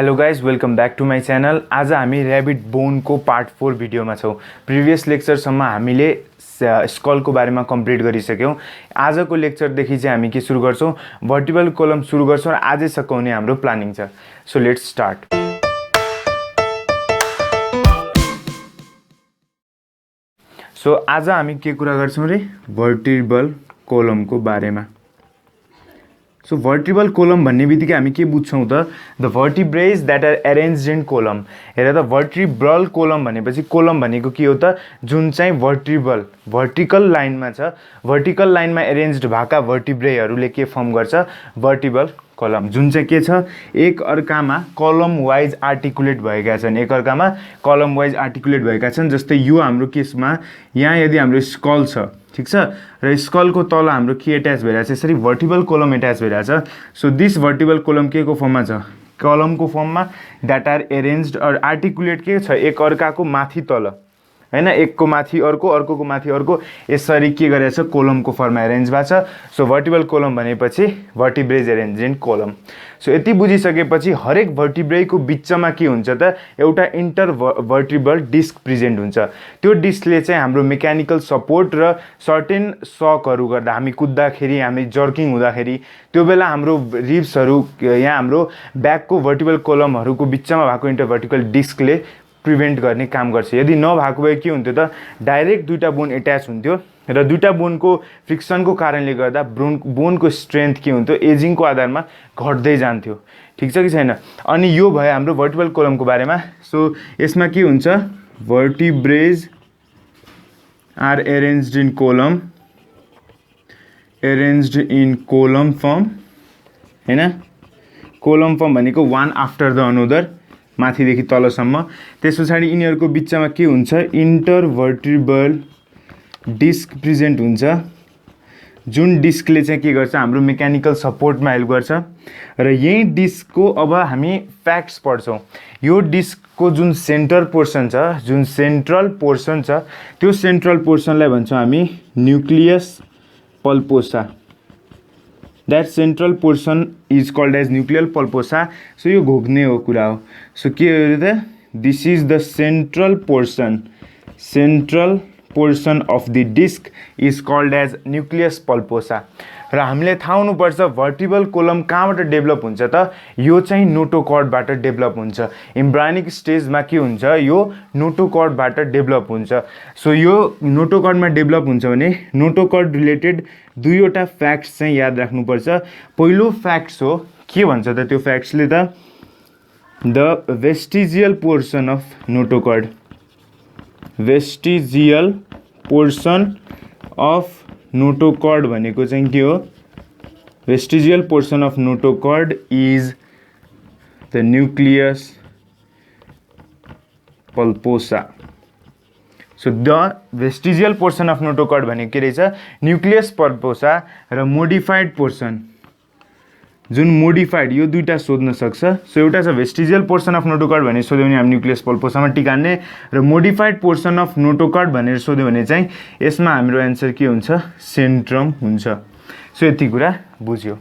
Hello guys welcome back to my channel. आज हामी rabbit बोनको part 4 भिडियोमा छौँ। प्रिभियस लेक्चरसम्म हामीले स्कलको बारेमा कम्प्लिट गरिसक्यौँ। आजको लेक्चरदेखि चाहिँ हामी के सुरु गर्छौँ, भर्टिबल कोलम सुरु गर्छौँ र आजै सकाउने हाम्रो प्लानिङ छ। So let's start. सो आज हामी के कुरा गर्छौँ रे, भर्टिबल कोलमको बारेमा। सो भर्टिबल कोलम भन्ने बित्तिकै हामी के बुझ्छौँ त, the vertebrae that are arranged in column. हेर त, भर्टिब्रल कोलम भनेपछि कोलम भनेको के हो त, जुन चाहिँ भर्टिकल लाइनमा छ, भर्टिकल लाइनमा एरेन्ज्ड भएका भर्टिब्रेहरूले के फर्म गर्छ, भर्टिबल कोलम। जुन चाहिँ के छ, एक अर्कामा कलम वाइज आर्टिकुलेट भएका छन्, एक अर्कामा कलम वाइज आर्टिकुलेट भएका छन्। जस्तै यो हाम्रो केसमा यहाँ यदि हाम्रो स्कल छ, ठिक छ, र स्कलको तल हाम्रो के एट्याच भइरहेछ, यसरी भर्टिबल कोलम एट्याच भइरहेछ। सो दिस भर्टिबल कोलम के को फर्ममा छ, कलमको फर्ममा, द्याट आर एरेन्ज्ड और आर्टिकुलेट के छ, एक अर्काको माथि तल, हैन, एकको माथि अर्को, अर्कोको माथि अर्को, यसरी के गरेछ, कोलमको फर्ममा एरेन्ज भएको छ। सो भर्टिबल कोलम भनेपछि भर्टिब्रेज एरेन्ज इन कोलम। सो यति बुझिसकेपछि हरेक भर्टिब्रेको बिचमा के हुन्छ त, एउटा इन्टर भर्टिबल डिस्क प्रेजेन्ट हुन्छ। त्यो डिस्कले चाहिँ हाम्रो मेकानिकल सपोर्ट र सर्टेन सकहरू गर्दा, हामी कुद्दाखेरि, हामी जर्किङ हुँदाखेरि, त्यो बेला हाम्रो रिब्सहरू, यहाँ हाम्रो ब्याकको भर्टिबल कोलमहरूको बिचमा भएको इन्टर भर्टिकल डिस्कले प्रिभेन्ट गर्ने काम गर्छ। यदि नभएको भए के हुन्थ्यो त, डाइरेक्ट दुईटा बोन एट्याच हुन्थ्यो र दुईटा बोनको फ्रिक्सनको कारणले गर्दा बोनको स्ट्रेन्थ के हुन्थ्यो, एजिङको आधारमा घट्दै जान्थ्यो। ठिक छ कि छैन। अनि यो भयो हाम्रो भर्टिबल कोलमको बारेमा। सो यसमा के हुन्छ, भर्टिब्रेज are arranged in kolam form, हैन। कोलम फर्म भनेको वान आफ्टर द अनदर, माथिदेखि तलसम्म। त्यस पछाडि यिनीहरूको बिचमा के हुन्छ, इन्टर भर्टिबल डिस्क प्रेजेन्ट हुन्छ, जुन डिस्कले चाहिँ के गर्छ, हाम्रो मेकानिकल सपोर्टमा हेल्प गर्छ। र यही डिस्कको अब हामी फ्याक्ट्स पढ्छौँ। यो डिस्कको जुन सेन्ट्रल पोर्सन छ, जुन सेन्ट्रल पोर्सन छ, त्यो सेन्ट्रल पोर्सनलाई भन्छौँ हामी nucleus pulposus. That central portion is called as nuclear pulposus. So यो घोक्ने हो कुरा हो। सो के हो त, this is the central portion of the disc is called as nucleus pulposus. र हामीले थाहा हुनुपर्छ भर्टिबल कोलम कहाँबाट डेभलप हुन्छ त, यो चाहिँ नोटोकर्डबाट डेभलप हुन्छ। इम्ब्रायोनिक स्टेजमा के हुन्छ, यो नोटोकर्डबाट डेभलप हुन्छ। सो यो नोटोकर्डमा डेभलप हुन्छ भने नोटोकर्ड रिलेटेड दुईवटा फ्याक्ट्स चाहिँ याद राख्नुपर्छ। पहिलो फ्याक्ट्स हो, के भन्छ त त्यो फ्याक्ट्सले त, the vestigial portion of notochord, vestigial portion of notochord भनेको चाहिँ के हो, vestigial portion of notochord is the nucleus pulposus. So the vestigial portion of notochord भनेको के रहेछ, न्युक्लियस पल्पोसा र मोडिफाइड पोर्सन, जुन मोडिफाइड, यो दुईटा सोध्न सक्छ। सो एउटा छ वेस्टिजियल पोर्सन अफ नोटोकर्ड भनेर सोध्यो भने हामी न्युक्लियस पल्पोसामा टिका हान्ने, र मोडिफाइड पोर्सन अफ नोटोकर्ड भनेर सोध्यो भने चाहिँ यसमा हाम्रो एन्सर के हुन्छ, सेन्ट्रम हुन्छ। सो यति कुरा बुझ्यो।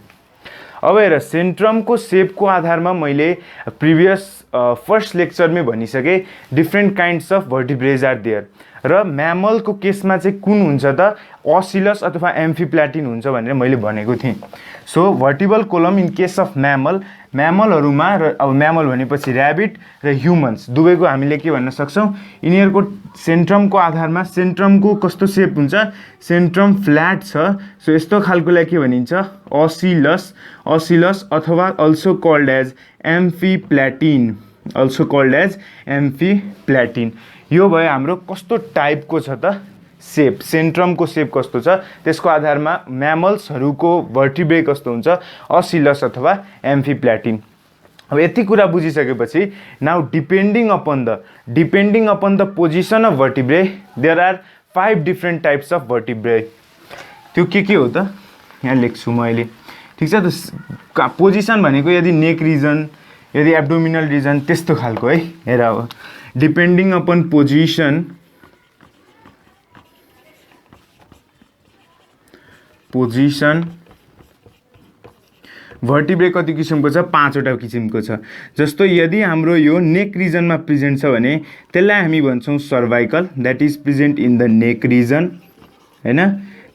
अब हेर, सेन्ट्रमको सेपको आधारमा मैले प्रिभियस फर्स्ट लेक्चरमै भनिसकेँ, different kinds of vertebrae are there. र म्यामलको केसमा चाहिँ कुन हुन्छ त, असिलस अथवा एम्फिप्ल्याटिन हुन्छ भनेर मैले भनेको थिएँ। So vertebral column in case of म्यामलहरूमा, र अब म्यामल भनेपछि ऱ्याबिट र ह्युमन्स दुवैको हामीले के भन्न सक्छौँ, यिनीहरूको सेन्ट्रमको आधारमा सेन्ट्रमको कस्तो सेप हुन्छ, सेन्ट्रम फ्ल्याट छ। सो यस्तो खालकोलाई के भनिन्छ, असिलस अथवा अल्सो कल्ड एज एम्फिप्ल्याटिन, यो भयो हाम्रो कस्तो टाइपको छ त सेप, सेन्ट्रमको सेप कस्तो छ, त्यसको आधारमा म्यामल्सहरूको भर्टिब्रे कस्तो हुन्छ, असिलस अथवा एम्फिप्ल्याटिन। अब यति कुरा बुझिसकेपछि now depending upon the position of vertebrae there are 5 different types of vertebrae. त्यो के हो त, यहाँ लेख्छु म अहिले। ठिक छ त, पोजिसन भनेको यदि नेक रिजन, यदि एब्डोमिनल रिजन, त्यस्तो खालको है। हेर, अब डिपेन्डिङ अपन पोजिसन भर्टिब्रे कति किसिमको छ 5वटा किसिमको छ। जस्तो यदि हाम्रो यो नेक रिजनमा प्रेजेन्ट छ भने त्यसलाई हामी भन्छौँ cervical, that is present in the neck region हैन।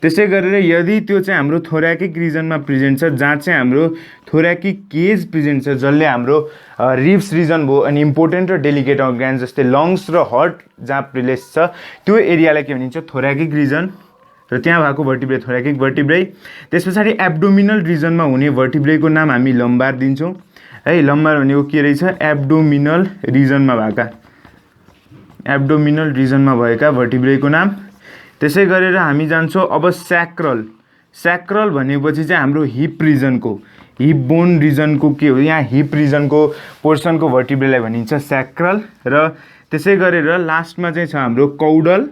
त्यसै गरेर यदि त्यो चाहिँ हाम्रो थोराकिक रिजनमा प्रेजेन्ट छ जहाँ चाहिँ हाम्रो थोराकिक केज प्रेजेन्ट छ, जसले हाम्रो रिब्स रिजन भयो अनि इम्पोर्टेन्ट र डेलिकेट अर्गान जस्तै लङ्स र हार्ट जहाँ प्लेस छ त्यो एरियालाई के भनिन्छ थोराकिक रिजन, र त्यहाँ भएको भर्टिब्रे थोराकिक भर्टिब्रे। त्यस पछाडि एब्डोमिनल रिजनमा हुने भर्टिब्रेको नाम हामी लम्बार दिन्छौँ है। लम्बार भनेको के रहेछ, एब्डोमिनल रिजनमा भएका, एब्डोमिनल रिजनमा भएका भर्टिब्रेको नाम। त्यसै गरेर हामी जान्छौँ अब स्याक्रल। स्याक्रल भनेपछि चाहिँ हाम्रो हिप रिजनको, हिप बोन रिजनको के हो, यहाँ हिप रिजनको पोर्सनको भर्टिब्रेलाई भनिन्छ स्याक्रल। र त्यसै गरेर लास्टमा चाहिँ छ हाम्रो कौडल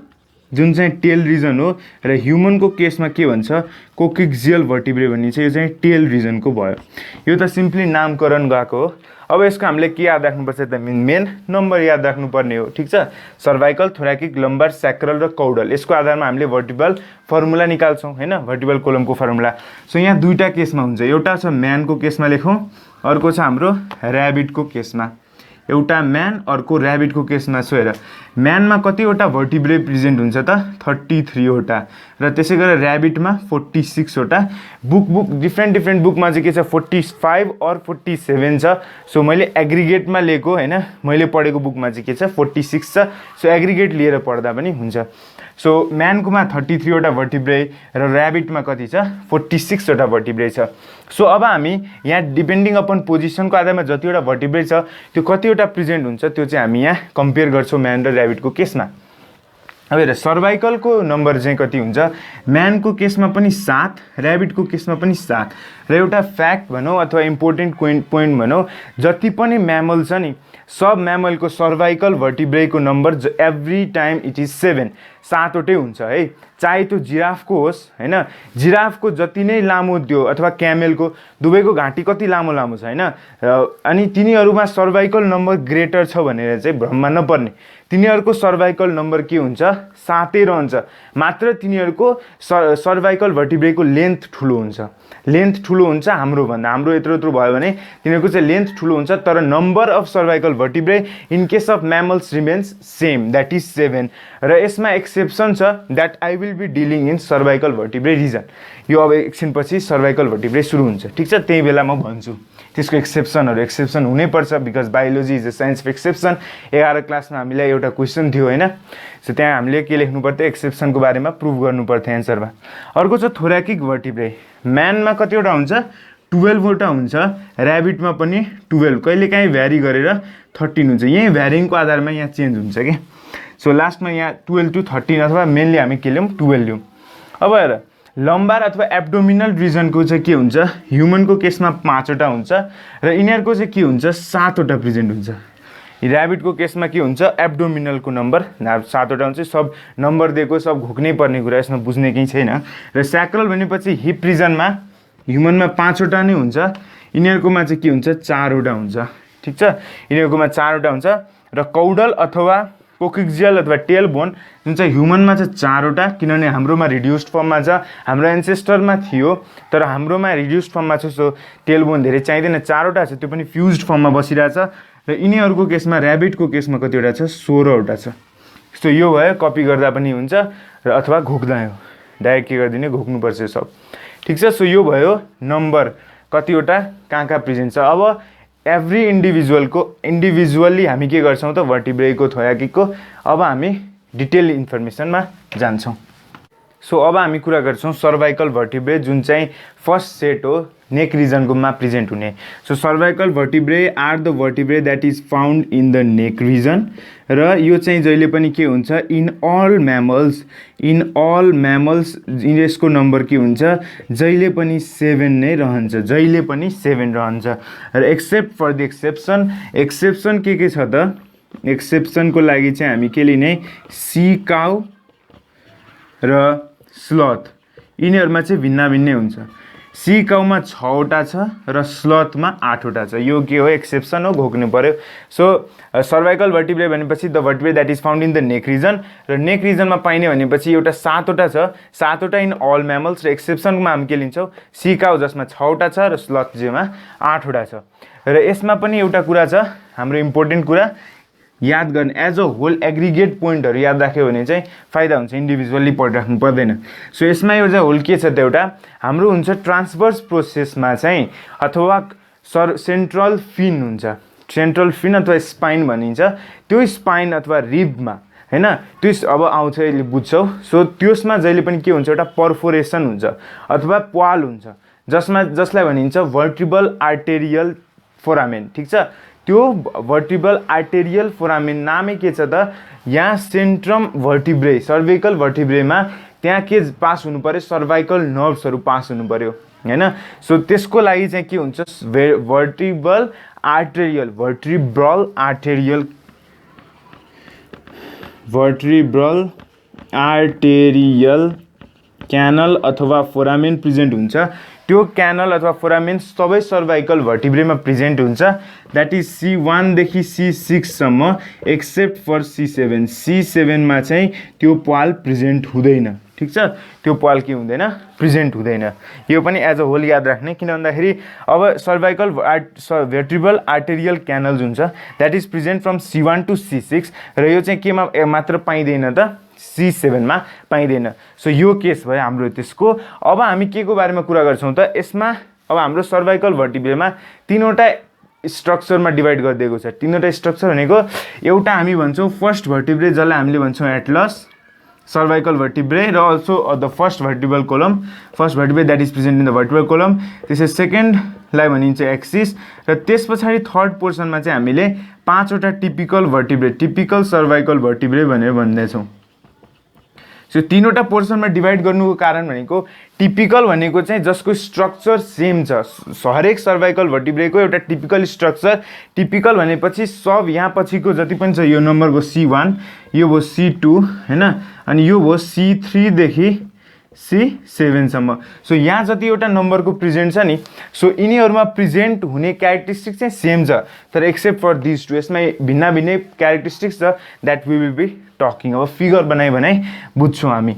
जुन चाहिँ टेल रिजन हो, र ह्युमनको केसमा के भन्छ कोक्सिक्जियल भर्टिब्रे भनिन्छ, यो चाहिँ टेल रिजनको भयो। यो त सिम्पली नामकरण गएको हो। अब यसको हामीले के याद राख्नुपर्छ त मेन नम्बर याद राख्नुपर्ने हो, ठिक छ। सर्भाइकल, थोराकिक, लम्बार, स्याक्रल र कौडल, यसको आधारमा हामीले भर्टिब्रल फर्मुला निकाल्छौँ हैन, भर्टिब्रल कोलमको फर्मुला। सो यहाँ दुईटा केसमा हुन्छ, एउटा छ म्यानको केसमा लेखौँ, अर्को छ हाम्रो ऱ्याबिटको केसमा। एउटा म्यान अर्को ऱ्याबिटको केसमा छ। हेर म्यानमा कतिवटा भर्टिब्रे प्रेजेन्ट हुन्छ त 33वटा, र त्यसै गरेर ऱ्याबिटमा 46वटा। बुक डिफ्रेन्ट बुकमा चाहिँ के छ 45 और 47 छ। सो मैले एग्रिगेटमा लिएको हैन, मैले पढेको बुकमा चाहिँ के छ 46 छ। सो एग्रिगेट लिएर पढ्दा पनि हुन्छ। सो म्यानकोमा 33वटा भर्टिब्रे र ऱ्याबिटमा कति छ 46वटा भर्टिब्रे छ। सो अब हामी यहाँ डिपेन्डिङ अपन पोजिसनको आधारमा जतिवटा भर्टिब्रे छ त्यो कतिवटा प्रेजेन्ट हुन्छ त्यो चाहिँ हामी यहाँ कम्पेयर गर्छौँ म्यान र ऱ्याबिटको केसमा। अब हेर सर्भाइकलको नम्बर चाहिँ कति हुन्छ, म्यानको केसमा पनि 7, ऱ्याबिटको केसमा पनि 7। र एउटा फ्याक्ट भनौँ अथवा इम्पोर्टेन्ट पोइन्ट भनौँ, जति पनि म्यामल छ नि सब म्यामलको सर्भाइकल भर्टिब्रेको number every time it is 7, 7वटै हुन्छ है। चाहे त्यो जिराफको होस् हैन, जिराफको जति नै लामो त्यो अथवा क्यामेलको दुवैको घाँटी कति लामो छ हैन, अनि तिनीहरूमा सर्भाइकल नम्बर ग्रेटर छ भनेर चाहिँ भ्रममा नपर्ने। तिनीहरूको सर्भाइकल नम्बर के हुन्छ 7 रहन्छ, मात्र तिनीहरूको सर्भाइकल भर्टिब्रेको लेन्थ ठुलो हुन्छ, लेन्थ ठुलो हुन्छ हाम्रो भन्दा। हाम्रो यत्रो भयो भने तिनीहरूको चाहिँ लेन्थ ठुलो हुन्छ, तर number of cervical vertebrae in case of mammals remains same, that is 7। र यसमा एक्सेप्सन छ that I will be dealing in cervical vertebrae region. यो अब एकछिनपछि सर्भाइकल भर्टिब्रे सुरु हुन्छ, ठिक छ, त्यही बेला म भन्छु त्यसको एक्सेप्सन हुनैपर्छ, because biology is a science of exception. 11 क्लासमा हामीलाई एउटा क्वेसन थियो हैन, सो त्यहाँ हामीले के लेख्नु पर्थ्यो एक्सेप्सनको बारेमा प्रुभ गर्नु पर्थ्यो एन्सरमा। अर्को छ थोराकिक भर्टिब्रे। म्यानमा कतिवटा हुन्छ 12वटा हुन्छ, ऱ्याबिटमा पनि 12, कहिलेकाहीँ भ्यारी गरेर 13 हुन्छ। यही भ्यारिङको आधारमा यहाँ चेन्ज हुन्छ कि। सो लास्टमा यहाँ 12 to 13 अथवा मेनली हामी के ल्याउँ 12 ल्याउँ। अब हेर लम्बार अथवा एब्डोमिनल रिजनको चाहिँ के हुन्छ, ह्युमनको केसमा 5वटा हुन्छ र यिनीहरूको चाहिँ के हुन्छ 7वटा प्रेजेन्ट हुन्छ। ऱ्याबिटको केसमा के हुन्छ एब्डोमिनलको नम्बर 7वटा हुन्छ। सब नम्बर दिएको सब घोक्नै पर्ने कुरा, यसमा बुझ्ने केही छैन। र स्याक्रल भनेपछि हिप रिजनमा ह्युमनमा 5वटा नै हुन्छ, यिनीहरूकोमा चाहिँ के हुन्छ 4वटा हुन्छ, ठिक छ, यिनीहरूकोमा 4वटा हुन्छ। र कौडल अथवा कोक्सिक्जियल अथवा टेल बोन जुन चाहिँ ह्युमनमा चाहिँ 4वटा, किनभने हाम्रोमा रिड्युस्ड फर्ममा छ, हाम्रो एन्सेस्टरमा थियो तर हाम्रोमा रिड्युस्ड फर्ममा छ। सो टेल बोन धेरै चाहिँदैन, 4वटा छ, त्यो पनि फ्युज्ड फर्ममा बसिरहेछ। र यिनीहरूको केसमा ऱ्याबिटको केसमा कतिवटा छ 16वटा छ। सो यो भयो, कपी गर्दा पनि हुन्छ र अथवा घोक्दा हो, डाइरेक्ट के गरिदिने घोक्नुपर्छ सब, ठिक छ। सो यो भयो नम्बर कतिवटा कहाँ प्रेजेन्ट छ। अब एभ्री इन्डिभिजुअल्ली हामी के गर्छौँ त भर्टिब्रेको थोराकिकको। अब हामी डिटेल इन्फर्मेसनमा जान्छौँ। सो अब हामी कुरा गर्छौँ सर्भाइकल भर्टिब्रे जुन चाहिँ फर्स्ट सेट हो नेक रिजनकोमा प्रेजेन्ट हुने। So cervical vertebrae are the vertebrae that is found in the neck region, र यो चाहिँ जहिले पनि के हुन्छ इन अल म्यामल्स यसको नम्बर के हुन्छ जहिले पनि 7 नै रहन्छ, जहिले पनि 7 रहन्छ। र एक्सेप्ट फर द एक्सेप्सन के छ त, एक्सेप्सनको लागि चाहिँ हामी के लिने सी काउ र स्लथ, यिनीहरूमा चाहिँ भिन्नै हुन्छ। सी काउमा 6 वटा छ र स्लथमा 8 वटा छ। यो के हो, एक्सेप्सन हो, घोक्नु पर्यो। सो सर्भाइकल भर्टिब्रे भनेपछि the vertebrae that is found in the neck region, र नेक रिजनमा पाइने भनेपछि एउटा 7 वटा छ, 7 वटा इन अल म्यामल्स, र एक्सेप्सनमा हामी के लिन्छौँ, सी काउ जसमा 6 वटा छ र स्लथ जेमा 8 वटा छ। र यसमा पनि एउटा कुरा छ, हाम्रो इम्पोर्टेन्ट कुरा याद गर्ने, एज अ होल एग्रिगेट पोइन्टहरू याद राख्यो भने चाहिँ फाइदा हुन्छ, इन्डिभिजुअल्ली पढिराख्नु पर्दैन। सो यसमा एउटा होल के छ त, एउटा हाम्रो हुन्छ ट्रान्सभर्स प्रोसेसमा चाहिँ अथवा सेन्ट्रल फिन हुन्छ, सेन्ट्रल फिन अथवा स्पाइन भनिन्छ, त्यो स्पाइन अथवा रिबमा हैन, त्यो अब आउँछ अहिले बुझ्छौ। सो त्यसमा जहिले पनि के हुन्छ, एउटा पर्फोरेसन हुन्छ अथवा प्वाल हुन्छ, जसलाई भनिन्छ भर्टिब्रल आर्टेरियल फोरामेन। ठिक छ, त्यो भर्टिब्रल आर्टेरियल फोरामेन नामै के छ त, यहाँ सेन्ट्रम भर्टिब्रे सर्भाइकल भर्टिब्रेमा त्यहाँ के पास हुनु पर्यो, सर्भाइकल नर्भ्सहरू पास हुनु पर्यो हैन। सो त्यसको लागि चाहिँ के हुन्छ, भर्टिब्रल आर्टेरियल क्यानल अथवा फोरामेन प्रेजेन्ट हुन्छ। त्यो क्यानल अथवा फोरामेन सबै सर्भाइकल भर्टिब्रेमा प्रेजेन्ट हुन्छ, द्याट इज C1 देखि C6 सम्म, एक्सेप्ट फर C7। C7मा चाहिँ त्यो पाल प्रेजेन्ट हुँदैन। ठिक छ, त्यो पाल के हुँदैन, प्रेजेन्ट हुँदैन। यो पनि एज अ होल याद राख्ने, किन भन्दाखेरि अब सर्भाइकल भर्टिब्रल आर्टेरियल क्यानल जुन छ that is present from C1 to C6, र यो चाहिँ केमा मात्र पाइँदैन त, C7मा पाइँदैन। सो यो केस भयो हाम्रो त्यसको। अब हामी के को बारेमा कुरा गर्छौँ त, यसमा अब हाम्रो सर्भाइकल भर्टिब्रेमा 3वटा स्ट्रक्चरमा डिभाइड गरिदिएको छ। 3वटा स्ट्रक्चर भनेको एउटा हामी भन्छौँ फर्स्ट भर्टिब्रे, जसलाई हामीले भन्छौँ एटलस सर्भाइकल भर्टिब्रे, र also the first vertebral column, first vertebrae that is present in the vertebral column. त्यसै सेकेन्डलाई भनिन्छ एक्सिस, र त्यस पछाडि थर्ड पोर्सनमा चाहिँ हामीले 5वटा टिपिकल भर्टिब्रे, टिपिकल सर्भाइकल भर्टिब्रे भनेर भन्दैछौँ। सो 3वटा पोर्सनमा डिभाइड गर्नुको कारण भनेको टिपिकल भनेको चाहिँ जसको स्ट्रक्चर सेम छ, हरेक सर्भाइकल भर्टिब्रेको एउटा टिपिकल स्ट्रक्चर। टिपिकल भनेपछि सब यहाँ पछिको जति पनि छ, यो नम्बर भयो C1, यो भयो C2 हैन, अनि यो भयो C3 देखि C7 सम्म। सो यहाँ जतिवटा नम्बरको प्रेजेन्ट छ नि, सो यिनीहरूमा प्रेजेन्ट हुने क्यारेक्टरिस्टिक्स चाहिँ सेम छ, तर एक्सेप्ट फर दिस टू, यसमा भिन्न भिन्नै क्यारेक्टरिस्टिक्स छ that we will be talking. अब फिगर बनाइ बुझ्छौँ हामी।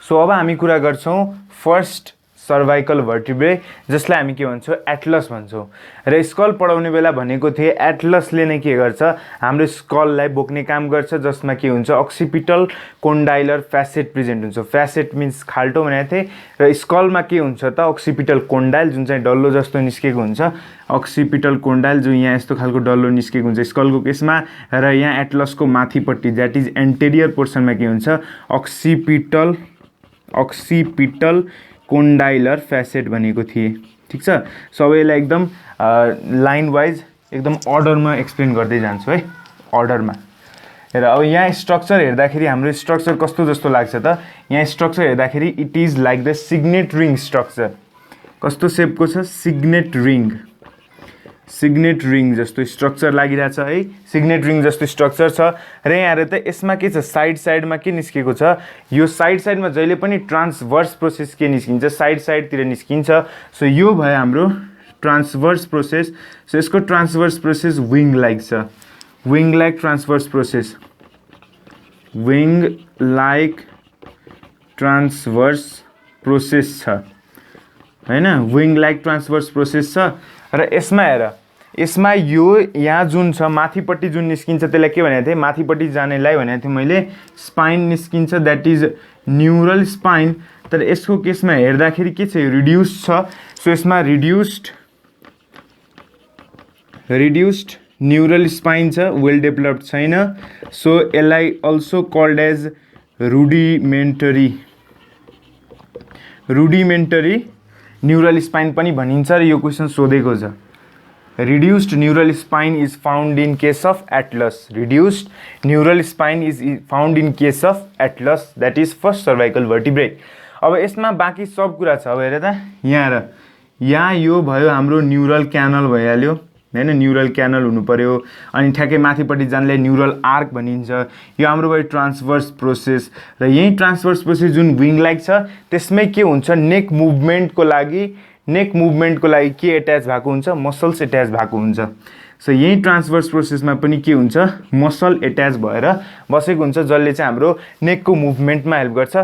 सो अब हामी कुरा गर्छौँ फर्स्ट सर्भाइकल भर्टिब्रे, जसलाई हामी के भन्छौँ, एटलस भन्छौँ। र स्कल पढाउने बेला भनेको थिएँ एटलसले नै के गर्छ, हाम्रो स्कललाई बोक्ने काम गर्छ, जसमा के हुन्छ, अक्सिपिटल कोन्डाइलर फ्यासेट प्रेजेन्ट हुन्छ। फ्यासेट मिन्स खाल्टो भनेको थिएँ, र स्कलमा के हुन्छ त, अक्सिपिटल कोन्डाइल जुन चाहिँ डल्लो जस्तो निस्केको हुन्छ, अक्सिपिटल कोन्डाइल जो यहाँ यस्तो खालको डल्लो निस्केको हुन्छ स्कलको केसमा, र यहाँ एटलसको माथिपट्टि द्याट इज एन्टेरियर पोर्सनमा के हुन्छ, अक्सिपिटल कोन्डाइलर फ्यासेट भनेको थिएँ। ठिक छ, सबैलाई एकदम लाइन वाइज एकदम अर्डरमा एक्सप्लेन गर्दै जान्छु है, अर्डरमा। र अब यहाँ स्ट्रक्चर हेर्दाखेरि हाम्रो स्ट्रक्चर कस्तो जस्तो लाग्छ त, यहाँ स्ट्रक्चर हेर्दाखेरि it is like the signet ring structure. कस्तो सेपको छ, सिग्नेट रिङ जस्तो स्ट्रक्चर लागिरहेछ है, सिग्नेट रिङ जस्तो स्ट्रक्चर छ। र यहाँ हेर त, यसमा के छ, साइडमा के निस्केको छ, यो साइडमा जहिले पनि ट्रान्सभर्स प्रोसेस के निस्किन्छ, साइडतिर निस्किन्छ। सो यो भयो हाम्रो ट्रान्सभर्स प्रोसेस। सो यसको ट्रान्सभर्स प्रोसेस विङ लाइक छ, wing like transverse process, wing like transverse process छ हैन, विङ लाइक ट्रान्सभर्स प्रोसेस छ। र यसमा हेर, यसमा यो यहाँ जुन छ माथिपट्टि जुन निस्किन्छ त्यसलाई के भनेको थिएँ, माथिपट्टि जानेलाई भनेको थिएँ मैले स्पाइन निस्किन्छ, द्याट इज न्युरल स्पाइन। तर यसको केसमा हेर्दाखेरि के छ, रिड्युस्ड छ। सो यसमा रिड्युस्ड न्युरल स्पाइन छ, वेल डेभलप्ड छैन। सो यसलाई also called as rudimentary neural spine पनि भनिन्छ। र यो क्वेसन सोधेको छ, reduced neural spine is found in case of atlas, reduced neural spine is found in case of atlas, that is first cervical vertebrae. अब यसमा बाँकी सब कुरा छ। अब हेर त, यहाँ यो भयो हाम्रो न्युरल क्यानल भइहाल्यो हैन न्यूरल क्यानल हुनु पर्यो अनि ठ्याक्कै माथिपट्टि जानलाई न्यूरल आर्क भनिन्छ यो हाम्रो भयो ट्रान्सभर्स प्रोसेस र यही ट्रान्सभर्स प्रोसेस जुन विङ लाइक छ त्यसमै के हुन्छ नेक मुभमेन्टको लागि के एट्याच भएको हुन्छ मसल्स एट्याच भएको हुन्छ सो यही ट्रान्सभर्स प्रोसेसमा पनि के हुन्छ मसल एट्याच भएर बसेको हुन्छ जसले चाहिँ हाम्रो नेकको मुभमेन्टमा हेल्प गर्छ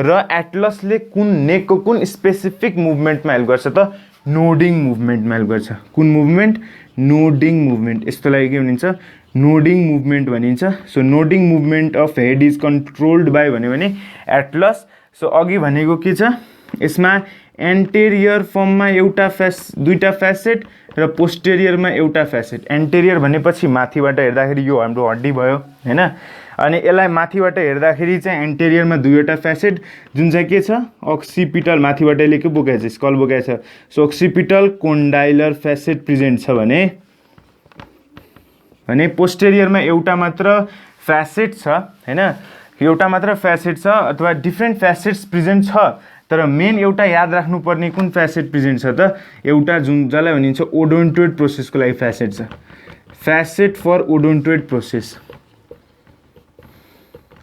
र एटलसले कुन नेकको कुन स्पेसिफिक मुभमेन्टमा हेल्प गर्छ त नोडिङ मुभमेन्टमा हेल्प गर्छ कुन मुभमेन्ट नोडिङ मुभमेन्ट यस्तोलाई के भनिन्छ नोडिङ मुभमेन्ट भनिन्छ so nodding movement of head is controlled by भन्यो भने एटलस सो अघि भनेको के छ यसमा एन्टेरियर फर्ममा दुईटा फ्यासेट र पोस्टेरियरमा एउटा फ्यासेट एन्टेरियर भनेपछि माथिबाट हेर्दाखेरि यो हाम्रो हड्डी भयो हैन अनि यसलाई माथिबाट हेर्दाखेरि चाहिँ एन्टेरियरमा दुईवटा फ्यासेट जुन चाहिँ के छ अक्सिपिटल माथिबाट लेख्यो बोकेछ स्कल बोकेछ सो अक्सिपिटल कोन्डाइलर फ्यासेट प्रेजेन्ट छ भने पोस्टेरियरमा एउटा मात्र फ्यासेट छ हैन एउटा मात्र फ्यासेट छ अथवा डिफ्रेन्ट फ्यासेट्स प्रेजेन्ट छ तर मेन एउटा याद राख्नुपर्ने कुन फ्यासेट प्रेजेन्ट छ त एउटा जुन जसलाई भनिन्छ ओडोन्टोइड प्रोसेसको लागि फ्यासेट छ फ्यासेट फर ओडोन्टोइड प्रोसेस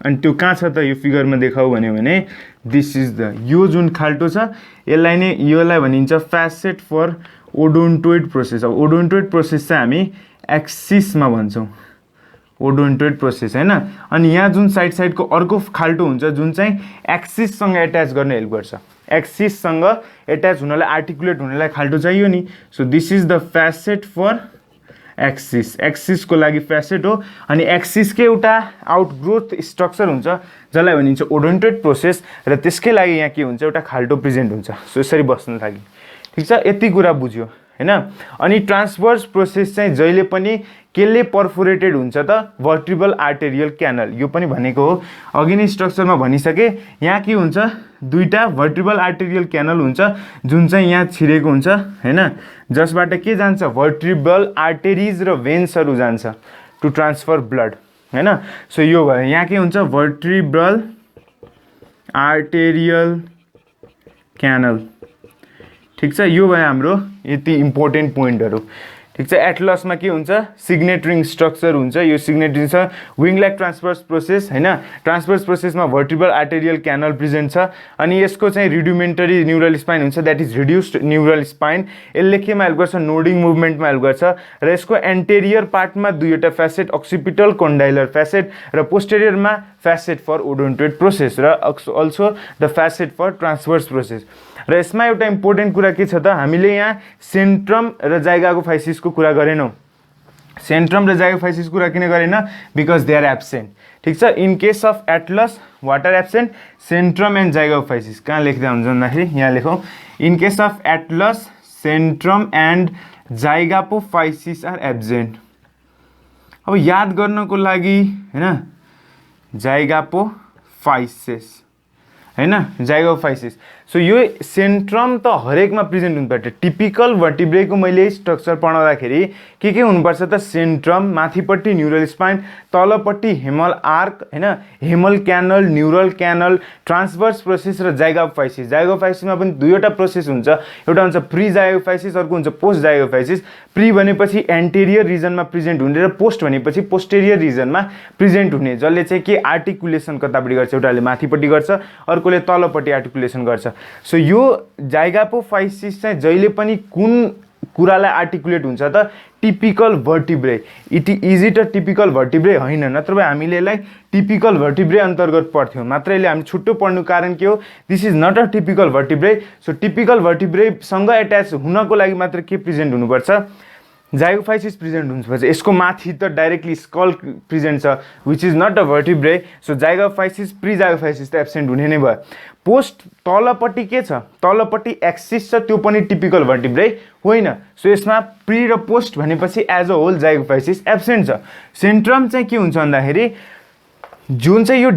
अनि त्यो कहाँ छ त यो फिगरमा देखाऊ भन्यो भने दिस इज द यो जुन खाल्टो छ यसलाई भनिन्छ फ्यासेट फर ओडोन्टोइड प्रोसेस अब ओडोन्टोइड प्रोसेस चाहिँ हामी एक्सिसमा भन्छौँ ओडोन्टोइड प्रोसेस हैन अनि यहाँ जुन साइडको अर्को खाल्टो हुन्छ जुन चाहिँ एक्सिससँग एट्याच गर्न हेल्प गर्छ एक्सिससँग एट्याच हुनलाई आर्टिकुलेट हुनलाई खाल्टो चाहियो नि so this is the facet for एक्सिसको लागि फ्यासेट हो अनि एक्सिसकै एउटा आउटग्रोथ स्ट्रक्चर हुन्छ जसलाई भनिन्छ ओडोन्टोइड प्रोसेस र त्यसकै लागि यहाँ के हुन्छ एउटा खाल्टो प्रेजेन्ट हुन्छ सो यसरी बस्न लागि ठीक छ यति कुरा बुझ्यो हैन अनि ट्रान्सभर्स प्रोसेस चाहिँ जहिले पनि केले पर्फोरेटेड हुन्छ त भर्टिब्रल आर्टेरियल क्यानल यो पनि भनेको हो अघि नै स्ट्रक्चरमा भनिसके यहाँ के हुन्छ दुईटा भर्टिब्रल आर्टेरियल क्यानल हुन्छ जुन चाहिँ यहाँ छिरेको हुन्छ हैन जसबाट के जान्छ भर्टिब्रल आर्टेरिज र भेन्सहरू जान्छ टु ट्रान्सफर ब्लड हैन सो यो भयो यहाँ के हुन्छ भर्टिब्रल आर्टेरियल क्यानल ठीक छ यो भयो हाम्रो यति इम्पोर्टेन्ट पोइन्टहरु ठीक छ एटलसमा के हुन्छ सिग्नेट रिङ स्ट्रक्चर हुन्छ यो सिग्नेट रिङ छ विङ लाइक ट्रान्सभर्स प्रोसेस हैन ट्रान्सभर्स प्रोसेसमा भर्टिब्रल आर्टेरियल क्यानल प्रेजेन्ट छ अनि यसको चाहिँ रुडिमेन्टरी न्यूरल स्पाइन हुन्छ that is reduced neural spine यसले केमा हेल्प गर्छ नोडिङ मुभमेन्टमा हेल्प गर्छ र यसको एन्टेरियर पार्टमा दुईवटा फ्यासेट अक्सिपिटल कोन्डाइलर फ्यासेट र पोस्टेरियरमा फ्यासेट फर ओडोन्टोइड प्रोसेस र also the facet for transverse process र यसमा एउटा इम्पोर्टेन्ट कुरा के छ त हामीले यहाँ सेन्ट्रम र जाइगोफाइसिसको कुरा गरेनौं सेन्ट्रम र जाइगोफाइसिस कुरा किन गरेन बिकज दे आर एब्सेन्ट ठीक छ in case of atlas what are absent centrum and zygapophysis कहाँ लेख्दा हुन्छ भन्दाखेरि यहाँ लेखौँ in case of atlas centrum and zygapophysis are absent अब याद गर्नको लागि हैन जाइगोफाइसिस हैन जाइगोफाइसिस सो यो सेन्ट्रम त हरेकमा प्रेजेन्ट हुनुपर्छ टिपिकल भर्टिब्रेको मैले स्ट्रक्चर पढाउँदाखेरि के हुनुपर्छ त सेन्ट्रम माथिपट्टि न्यूरल स्पाइन तलपट्टि हेमल आर्क हैन haemal canal neural canal transverse process र जाइगोफाइसिसमा पनि दुईवटा प्रोसेस हुन्छ एउटा हुन्छ प्री जाइगोफाइसिस अर्को हुन्छ पोस्ट जाइगोफाइसिस प्री भनेपछि एन्टेरियर रिजनमा प्रेजेन्ट हुने र पोस्ट भनेपछि पोस्टेरियर रिजनमा प्रेजेन्ट हुने जसले चाहिँ के आर्टिकुलेसन कतापट्टि गर्छ एउटाले माथिपट्टि गर्छ अर्कोले तलपट्टि आर्टिकुलेसन गर्छ सो यो जाइगोफाइसिस चाहिँ जहिले पनि कुन कुरालाई आर्टिकुलेट हुन्छ त typical vertebrae is it a typical vertebrae हैन नत्र भए हामीले यसलाई टिपिकल भर्टिब्रे अन्तर्गत पढ्थ्यौं मात्र यसले हामी छुट्टो पढ्नु कारण के हो this is not a typical vertebrae so typical vertebrae सँग एट्याच हुनको लागि मात्र के प्रेजेन्ट हुनुपर्छ जाइगोफाइसिस प्रेजेन्ट हुनुपर्छ यसको माथि त डाइरेक्टली स्कल प्रेजेन्ट छ which is not a vertebrae so zygapophysis pre zygapophysis त एब्सेन्ट हुने नै भयो पोस्ट तलपट्टि के छ तलपट्टि एक्सिस छ त्यो पनि टिपिकल भर्टिब्रे होइन सो यसमा प्री र पोस्ट भनेपछि एज अ होल जाइगोफाइसिस एब्सेन्ट छ सेन्ट्रम चाहिँ के हुन्छ भन्दाखेरि जुन चाहिँ यो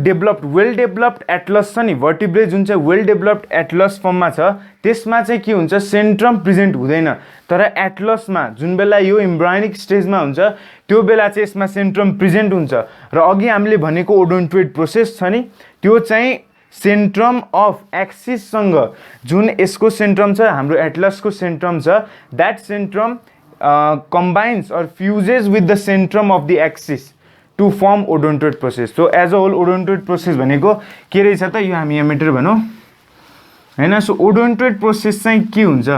वेल डेभलप्ड एटलस छ नि भर्टिब्रे जुन चाहिँ वेल डेभलप्ड एटलस फर्ममा छ त्यसमा चाहिँ के हुन्छ सेन्ट्रम प्रेजेन्ट हुँदैन तर एटलसमा जुन बेला यो एम्ब्रायोनिक स्टेजमा हुन्छ त्यो बेला चाहिँ यसमा सेन्ट्रम प्रेजेन्ट हुन्छ र अघि हामीले भनेको ओडोन्टोइड प्रोसेस छ नि त्यो चाहिँ सेन्ट्रम अफ एक्सिससँग जुन यसको सेन्ट्रम छ हाम्रो एटलसको सेन्ट्रम छ that सेन्ट्रम combines or fuses with the centrum of the axis to form odontoid process. So as a whole odontoid process भनेको के रहेछ त यो हामी यहाँ मेटर भनौँ हैन. सो ओडोन्टोइड प्रोसेस चाहिँ के हुन्छ?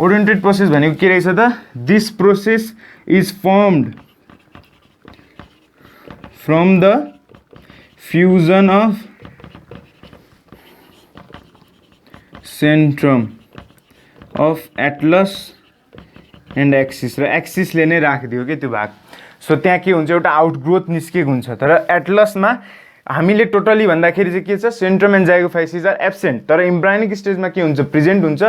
ओडोन्टोइड प्रोसेस भनेको के रहेछ त? This process is formed from the fusion of centrum of atlas and axis. र एक्सिसले नै राखिदियो के त्यो भाग. सो त्यहाँ के हुन्छ, एउटा आउटग्रोथ निस्केको हुन्छ. तर एटलसमा हामीले टोटली भन्दाखेरि चाहिँ के छ, सेन्ट्रम एन्ड जाइगोफाइसिस आर एब्सेन्ट. तर इम्ब्रायोनिक स्टेजमा के हुन्छ, प्रेजेन्ट हुन्छ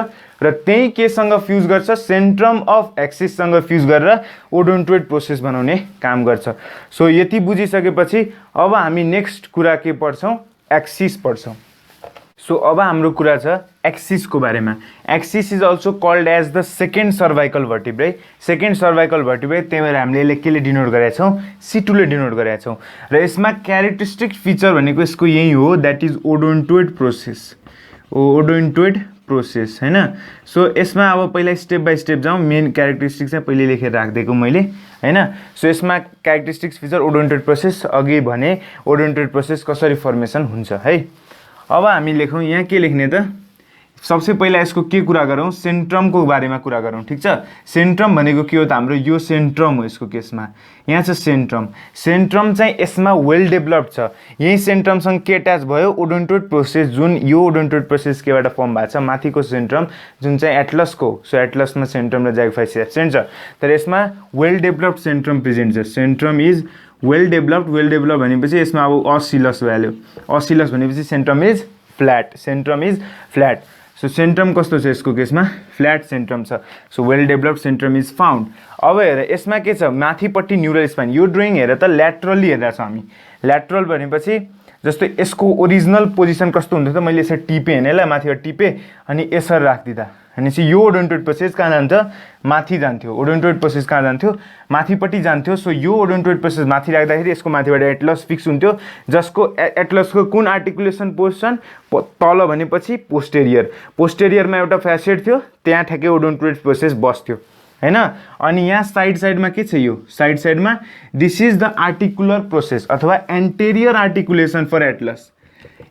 र त्यही केसँग फ्युज गर्छ, सेन्ट्रम अफ एक्सिससँग फ्युज गरेर ओडोन्टोइड प्रोसेस बनाउने काम गर्छ. सो यति बुझिसकेपछि अब हामी नेक्स्ट कुरा के पढ्छौँ, एक्सिस पढ्छौँ. सो अब हाम्रो कुरा छ एक्सिसको बारेमा. Axis is also called as the second cervical vertebrae. Second cervical vertebrae, त्यही भएर हामीले केले डिनोट गरेका छौँ, C2ले डिनोट गरेका छौँ. र यसमा क्यारेक्टरिस्टिक फिचर भनेको यसको यही हो, that is odontoid process. Odontoid process हैन. सो यसमा अब पहिला स्टेप बाई स्टेप जाउँ. मेन क्यारेक्टरिस्टिक चाहिँ पहिले लेखेर राखिदिएको मैले हैन. सो यसमा क्यारेक्टरिस्टिक्स फिचर ओडोन्टोइड प्रोसेस, अघि भने ओडोन्टोइड प्रोसेस कसरी फर्मेसन हुन्छ है. अब हामी लेखौँ यहाँ के लेख्ने त, सबसे पहिला यसको के कुरा गरौँ, सेन्ट्रमको बारेमा कुरा गरौँ. ठिक छ. सेन्ट्रम भनेको के हो त, हाम्रो यो सेन्ट्रम हो. यसको केसमा यहाँ छ सेन्ट्रम. सेन्ट्रम चाहिँ यसमा वेल डेभलप्ड छ. यही सेन्ट्रमसँग के एट्याच भयो, ओडोन्टोइड प्रोसेस. जुन यो ओडोन्टोइड प्रोसेस केबाट फर्म भएको छ, माथिको सेन्ट्रम जुन चाहिँ एटलसको. सो एटलसमा सेन्ट्रम र जाइगोफाइसिस एब्सेन्ट छ, तर यसमा वेल डेभलप्ड सेन्ट्रम प्रेजेन्ट छ. Centrum is well developed. Well develop भनेपछि यसमा अब असिलस भ्याल्यु. असिलस भनेपछि centrum is flat. Centrum is flat. So centrum कस्तो छ यसको केसमा, फ्ल्याट सेन्ट्रम छ. So well developed centrum is found. अब हेर यसमा के छ, माथिपट्टि न्युरल स्पाइन. यो ड्रइङ हेर त ल्याटरली हेरेको छौँ हामी. ल्याटरल भनेपछि जस्तो यसको ओरिजिनल पोजिसन कस्तो हुन्थ्यो त, मैले यसरी टिपेँ होइन, यसलाई माथिबाट टिपेँ अनि यसरी राखिदिँदा भनेपछि यो ओडोन्टोइड प्रोसेस कहाँ जान्छ, माथि जान्थ्यो. ओडोन्टोइड प्रोसेस कहाँ जान्थ्यो, माथिपट्टि जान्थ्यो. सो यो ओडोन्टोइड प्रोसेस माथि राख्दाखेरि यसको माथिबाट एटलस फिक्स हुन्थ्यो, जसको एटलसको कुन आर्टिकुलेसन पोजिसन, तल भनेपछि पोस्टेरियर. पोस्टेरियरमा एउटा फ्यासेट थियो, त्यहाँ ठ्याक्कै ओडोन्टोइड प्रोसेस बस्थ्यो हैन. अनि यहाँ साइड साइडमा के छ, यो साइड साइडमा this is the articular process अथवा एन्टेरियर आर्टिकुलेसन फर एटलस.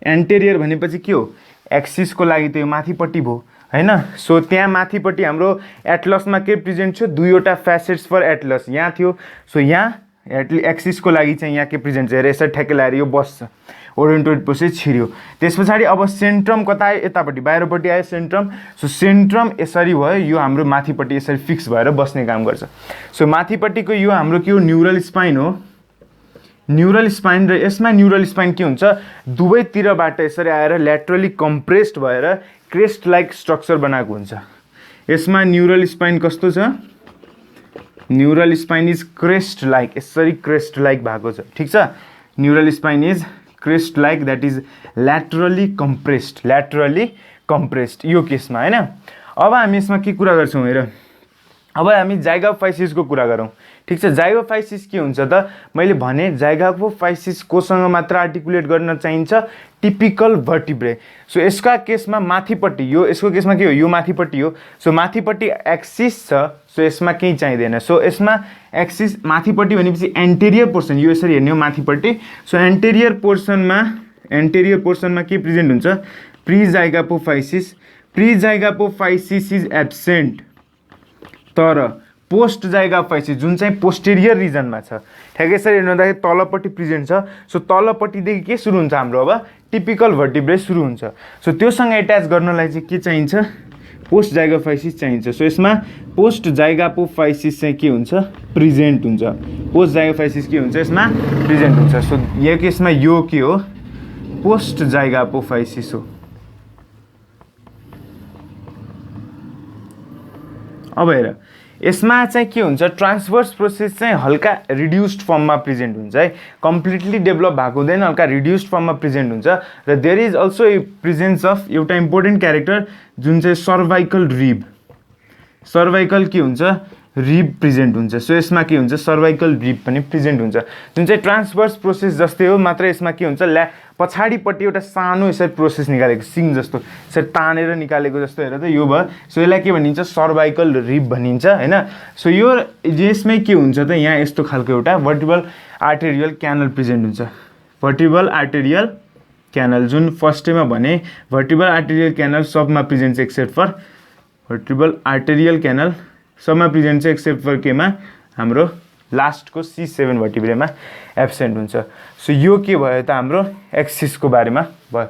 एन्टेरियर भनेपछि के हो, एक्सिसको लागि त यो माथिपट्टि भयो हैन. सो त्यहाँ माथिपट्टि हाम्रो एटलसमा के प्रेजेन्ट छ, दुईवटा फ्यासेट्स फर एटलस यहाँ थियो. सो यहाँ एक्सिसको लागि चाहिँ यहाँ के प्रेजेन्ट छ, हेर यसरी ठ्याक्कै लगाएर यो बस्छ, ओडोन्टोइड प्रोसेस छिर्यो. त्यस पछाडि अब सेन्ट्रम कता आयो, यतापट्टि बाहिरपट्टि आयो सेन्ट्रम. सो सेन्ट्रम यसरी भयो, यो हाम्रो माथिपट्टि यसरी फिक्स भएर बस्ने काम गर्छ. सो माथिपट्टिको यो हाम्रो के हो, न्युरल स्पाइन हो. न्युरल स्पाइन, र यसमा न्युरल स्पाइन के हुन्छ, दुवैतिरबाट यसरी आएर ल्याटरली कम्प्रेस्ड भएर क्रेस्ट लाइक स्ट्रक्चर बनाएको हुन्छ. यसमा न्युरल स्पाइन कस्तो छ, neural spine is crest like, यसरी क्रेस्ट लाइक भएको छ. ठिक छ. Neural spine is crest like, that is laterally compressed. Laterally compressed यो केसमा हैन. अब हामी यसमा के कुरा गर्छौँ हेर, अब हामी जाइगोफाइसिसको कुरा गरौँ. ठिक छ. जाइगोफाइसिस के हुन्छ त, मैले भने जाइगोफाइसिस कोसँग मात्र आर्टिकुलेट गर्न चाहिन्छ, टिपिकल भर्टिब्रे. सो यसका केसमा माथिपट्टि, यो यसको केसमा के हो, यो माथिपट्टि हो. सो माथिपट्टि एक्सिस छ, सो यसमा केही चाहिँदैन. सो यसमा एक्सिस माथिपट्टि भनेपछि एन्टेरियर पोर्सन, यो यसरी हेर्ने हो माथिपट्टि. सो एन्टेरियर पोर्सनमा के प्रेजेन्ट हुन्छ, प्रिजाइगोफाइसिस. प्रिजाइगोफाइसिस इज एब्सेन्ट. तर पोस्ट जाइगोफाइसिस जुन चाहिँ पोस्टेरियर रिजनमा छ, ठ्याक्कै यसरी हेर्नुहुँदाखेरि तलपट्टि प्रेजेन्ट छ. सो तलपट्टिदेखि के सुरु हुन्छ हाम्रो, अब टिपिकल भर्टिब्रे सुरु हुन्छ. सो त्योसँग एट्याच गर्नलाई चाहिँ के चाहिन्छ, पोस्ट जाइगोफाइसिस चाहिन्छ. सो यसमा पोस्ट जाइगोफाइसिस चाहिँ के हुन्छ, प्रेजेन्ट हुन्छ. पोस्ट जाइगोफाइसिस के हुन्छ, यसमा प्रेजेन्ट हुन्छ. सो यो केसमा यो के हो, पोस्ट जाइगोफाइसिस हो. अब हेर यसमा चाहिँ के हुन्छ, ट्रान्सभर्स प्रोसेस चाहिँ हल्का रिड्युस्ड फर्ममा प्रेजेन्ट हुन्छ है. कम्प्लिटली डेभलप भएको हुँदैन, हल्का रिड्युस्ड फर्ममा प्रेजेन्ट हुन्छ. र there is also a presence of एउटा इम्पोर्टेन्ट क्यारेक्टर जुन चाहिँ सर्भाइकल रिब. सर्भाइकल के हुन्छ, रिब प्रेजेन्ट हुन्छ। सो यसमा के हुन्छ सर्वाइकल रिब पनि प्रेजेन्ट हुन्छ, जुन चाहिँ ट्रान्सभर्स प्रोसेस जस्तै हो, मात्र यसमा के हुन्छ पछाडिपट्टि एउटा सानो यसरी प्रोसेस निकालेको सिङ जस्तो यसरी तानेर निकालेको जस्तो हेर त यो भयो। सो यसलाई के भनिन्छ सर्वाइकल रिब भनिन्छ हैन। सो यो यसमै के हुन्छ त यहाँ यस्तो खालको एउटा वर्टिब्रल आर्टेरियल क्यानल प्रेजेन्ट हुन्छ। वर्टिब्रल आर्टेरियल क्यानल जुन फर्स्टमा भने वर्टिब्रल आर्टेरियल क्यानल सबमा प्रेजेन्ट छ except for vertebral arterial canal सबमा प्रेजेन्ट छ एक्सेप्ट फर केमा हाम्रो लास्टको C7 भर्टिब्रेमा एब्सेन्ट हुन्छ। सो यो के भयो त हाम्रो एक्सिसको बारेमा भयो,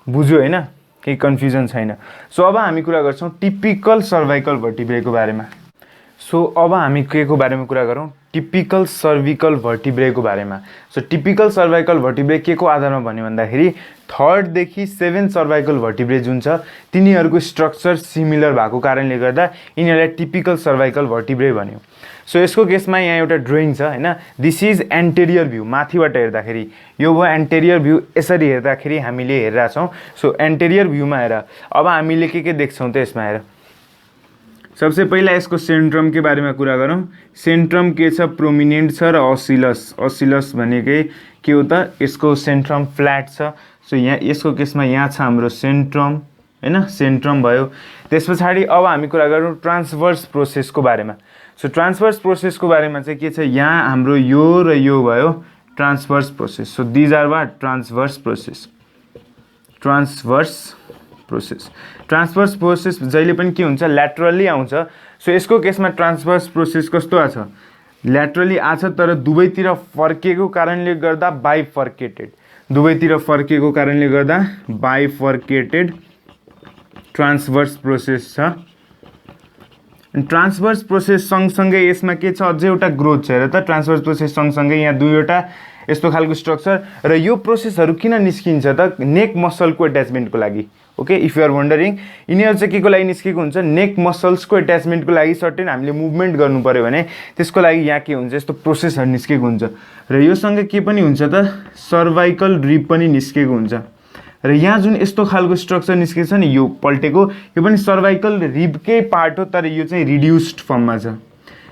बुझ्यो हैन, केही कन्फ्युजन छैन। सो अब हामी कुरा गर्छौँ टिपिकल सर्वाइकल भर्टिब्रेको बारेमा। सो अब हामी के को बारेमा कुरा गरौँ टिपिकल सर्भिकल भर्टिब्रेको बारेमा। सो टिपिकल सर्वाइकल भर्टिब्रे के को आधारमा भन्यो भन्दाखेरि 3rd देखि 7th सर्वाइकल भर्टिब्रे जुन छ तिनीहरूको स्ट्रक्चर सिमिलर भएको कारणले गर्दा यिनीहरूलाई टिपिकल सर्वाइकल भर्टिब्रे भन्यो। सो यसको केसमा यहाँ एउटा ड्रइङ छ हैन, दिस इज एन्टेरियर भ्यू, माथिबाट हेर्दाखेरि यो भयो एन्टेरियर भ्यू, यसरी हेर्दाखेरि हामीले हेरिरहेका छौँ। सो एन्टेरियर भ्यूमा हेर अब हामीले के देख्छौँ त यसमा हेर, सबसे पहिला यसको सेन्ट्रम के बारेमा कुरा गरौँ। सेन्ट्रम के छ प्रोमिनेन्ट छ र असिलस, असिलस भनेकै के हो त यसको सेन्ट्रम फ्ल्याट छ। सो यहाँ यसको केसमा यहाँ छ हाम्रो सेन्ट्रम हैन, सेन्ट्रम भयो। त्यस पछाडि अब हामी कुरा गरौँ ट्रान्सभर्स प्रोसेसको बारेमा। सो ट्रान्सभर्स प्रोसेसको बारेमा चाहिँ के छ यहाँ हाम्रो यो र यो भयो transverse process. So these are what transverse process, transverse process. Transverse process जहिले पनि के हुन्छ ल्याटरली आउँछ। सो यसको केसमा ट्रान्सभर्स प्रोसेस कस्तो आछ ल्याटरली आछ तर दुवैतिर फर्केको कारणले गर्दा बाइफर्केटेड, दुवैतिर फर्केको कारणले गर्दा बाइफर्केटेड ट्रान्सभर्स प्रोसेस छ। ट्रान्सभर्स प्रोसेस सँगसँगै यसमा के छ अझै एउटा ग्रोथ छ हेर त, ट्रान्सभर्स प्रोसेस सँगसँगै यहाँ दुईवटा यस्तो खालको स्ट्रक्चर र यो प्रोसेसहरू किन निस्किन्छ त नेक मसलको एट्याचमेन्टको लागि। Okay, if you are wondering यिनीहरू चाहिँ के को लागि निस्केको हुन्छ नेक मसल्सको एट्याचमेन्टको लागि सर्टेन हामीले मुभमेन्ट गर्नु पऱ्यो भने त्यसको लागि यहाँ के हुन्छ यस्तो प्रोसेसहरू निस्केको हुन्छ र योसँग के पनि हुन्छ त सर्वाइकल रिब पनि निस्केको हुन्छ। र यहाँ जुन यस्तो खालको स्ट्रक्चर निस्केको छ नि यो पल्टेको यो पनि सर्वाइकल रिबकै पार्ट हो तर यो चाहिँ रिड्युस्ड फर्ममा छ।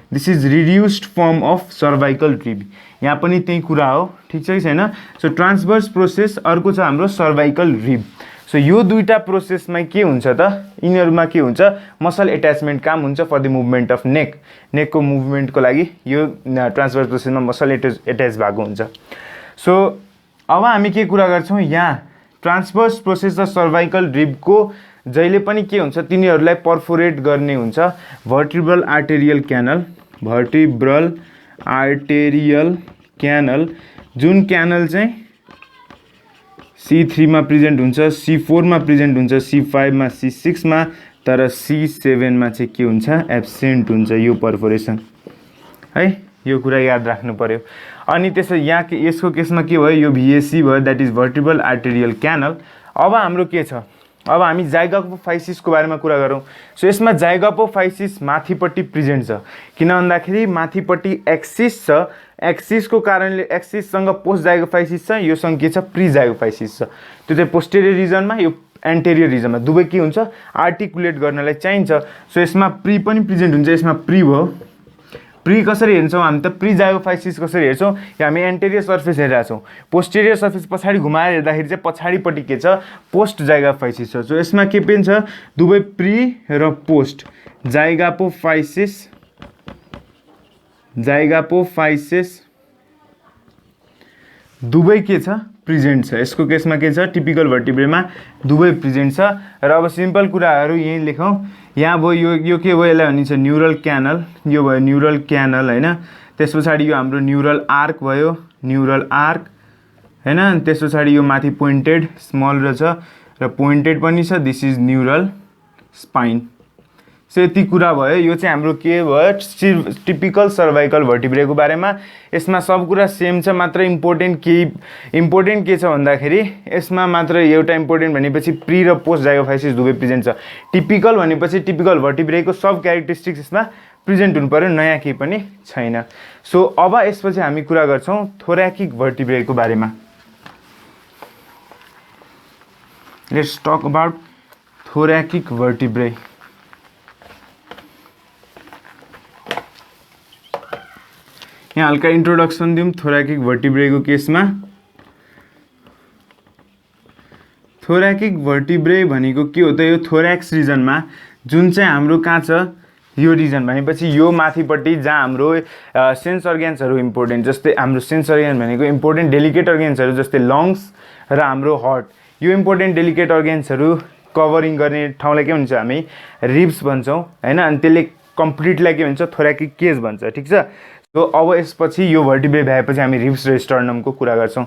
This is reduced form of cervical rib, यहाँ पनि त्यही कुरा हो, ठिक छ कि छैन। सो ट्रान्सभर्स प्रोसेस अर्को छ हाम्रो सर्वाइकल रिब। सो यो दुईटा प्रोसेसमा के हुन्छ त यिनीहरूमा के हुन्छ मसल एट्याचमेन्ट काम हुन्छ फर द मुभमेन्ट अफ नेक, नेकको मुभमेन्टको लागि यो ट्रान्सभर्स प्रोसेसमा मसल एट्याच भएको हुन्छ। सो अब हामी के कुरा गर्छौँ यहाँ ट्रान्सभर्स प्रोसेस र सर्वाइकल रिबको जहिले पनि के हुन्छ तिनीहरूलाई पर्फोरेट गर्ने हुन्छ भर्टिब्रल आर्टेरियल क्यानल, भर्टिब्रल आर्टेरियल क्यानल जुन क्यानल चाहिँ C3 मा प्रेजेन्ट हुन्छ, C4 मा प्रेजेन्ट हुन्छ, C5 मा, C6 मा, तर C7 मा चाहिँ के हुन्छ एब्सेन्ट हुन्छ यो पर्फोरेसन है, यो कुरा याद राख्नु पर्यो। अनि त्यसो यहाँ यसको केसमा के भयो यो VAC भयो द्याट इज भर्टिब्रल आर्टेरियल क्यानल। अब हाम्रो के छ अब हामी जाइगोपोफाइसिसको बारेमा कुरा गरौँ। सो यसमा जाइगोपोफाइसिस माथिपट्टि प्रेजेन्ट छ किन भन्दाखेरि माथिपट्टि एक्सिस छ, एक्सिसको कारणले एक्सिससँग पोस्ट जाइगोफाइसिस छ, योसँग के छ प्री जाइगोफाइसिस छ। त्यो चाहिँ पोस्टेरियर रिजनमा यो एन्टेरियर रिजनमा दुवै के हुन्छ आर्टिकुलेट गर्नलाई चाहिन्छ। सो यसमा प्री पनि प्रेजेन्ट हुन्छ, यसमा प्री भयो। प्री कसरी हेर्छौँ हामी त प्री जाइगोफाइसिस कसरी हेर्छौँ हामी एन्टेरियर सर्फेस हेरिरहेको छौँ, पोस्टेरियर सर्फेस पछाडि घुमाएर हेर्दाखेरि चाहिँ पछाडिपट्टि के छ पोस्ट जाइगोफाइसिस छ। सो यसमा के पनि छ दुवै प्री र पोस्ट जाइगोपोफाइसिस, जाइगोपोफाइसिस दुवै के छ प्रेजेन्ट छ। यसको केसमा के छ टिपिकल भर्टिब्रेमा दुवै प्रेजेन्ट छ। र अब सिम्पल कुराहरू यहीँ लेखौँ, यहाँ भयो यो के भयो यसलाई भनिन्छ न्युरल क्यानल, यो भयो न्युरल क्यानल हैन। त्यस पछाडि यो हाम्रो न्युरल आर्क भयो, न्युरल आर्क हैन। त्यस पछाडि यो माथि पोइन्टेड स्मल र छ र पोइन्टेड पनि छ, this is neural spine. So यति कुरा भयो, यो चाहिँ हाम्रो के भयो टिपिकल सर्वाइकल भर्टिब्रेको बारेमा। यसमा सब कुरा सेम छ, मात्र इम्पोर्टेन्ट के छ भन्दाखेरि यसमा मात्र एउटा इम्पोर्टेन्ट भनेपछि प्री र पोस्ट जाइगोफाइसिस दुवै प्रेजेन्ट छ। टिपिकल भनेपछि टिपिकल भर्टिब्रेको सब क्यारेक्टरिस्टिक्स यसमा प्रेजेन्ट हुनु पर्यो, नयाँ केही पनि छैन। सो अब यसपछि हामी कुरा गर्छौँ थोर्याकिक भर्टिब्रेको बारेमा। Let's talk about thoracic vertebrae. यहाँ हल्का इन्ट्रोडक्सन दिउँ थोराकिक भर्टिब्रेको केसमा। थोराकिक भर्टिब्रे भनेको के हो त, यो थोर्याक्स रिजनमा जुन चाहिँ हाम्रो कहाँ छ, यो रिजन भनेपछि यो माथिपट्टि जहाँ हाम्रो सेन्स अर्ग्यान्सहरू इम्पोर्टेन्ट, जस्तै हाम्रो सेन्स अर्ग्यान भनेको इम्पोर्टेन्ट डेलिकेट अर्ग्यान्सहरू जस्तै लङ्स र हाम्रो हार्ट, यो इम्पोर्टेन्ट डेलिकेट अर्ग्यान्सहरू कभरिङ गर्ने ठाउँलाई के भन्छ हामी रिब्स भन्छौँ हैन। अनि त्यसले कम्प्लिटलाई के भन्छ थोराकिक केज भन्छ, ठिक छ। सो अब यसपछि यो भर्टिब्रे भएपछि हामी रिब्स र स्टर्नमको कुरा गर्छौँ।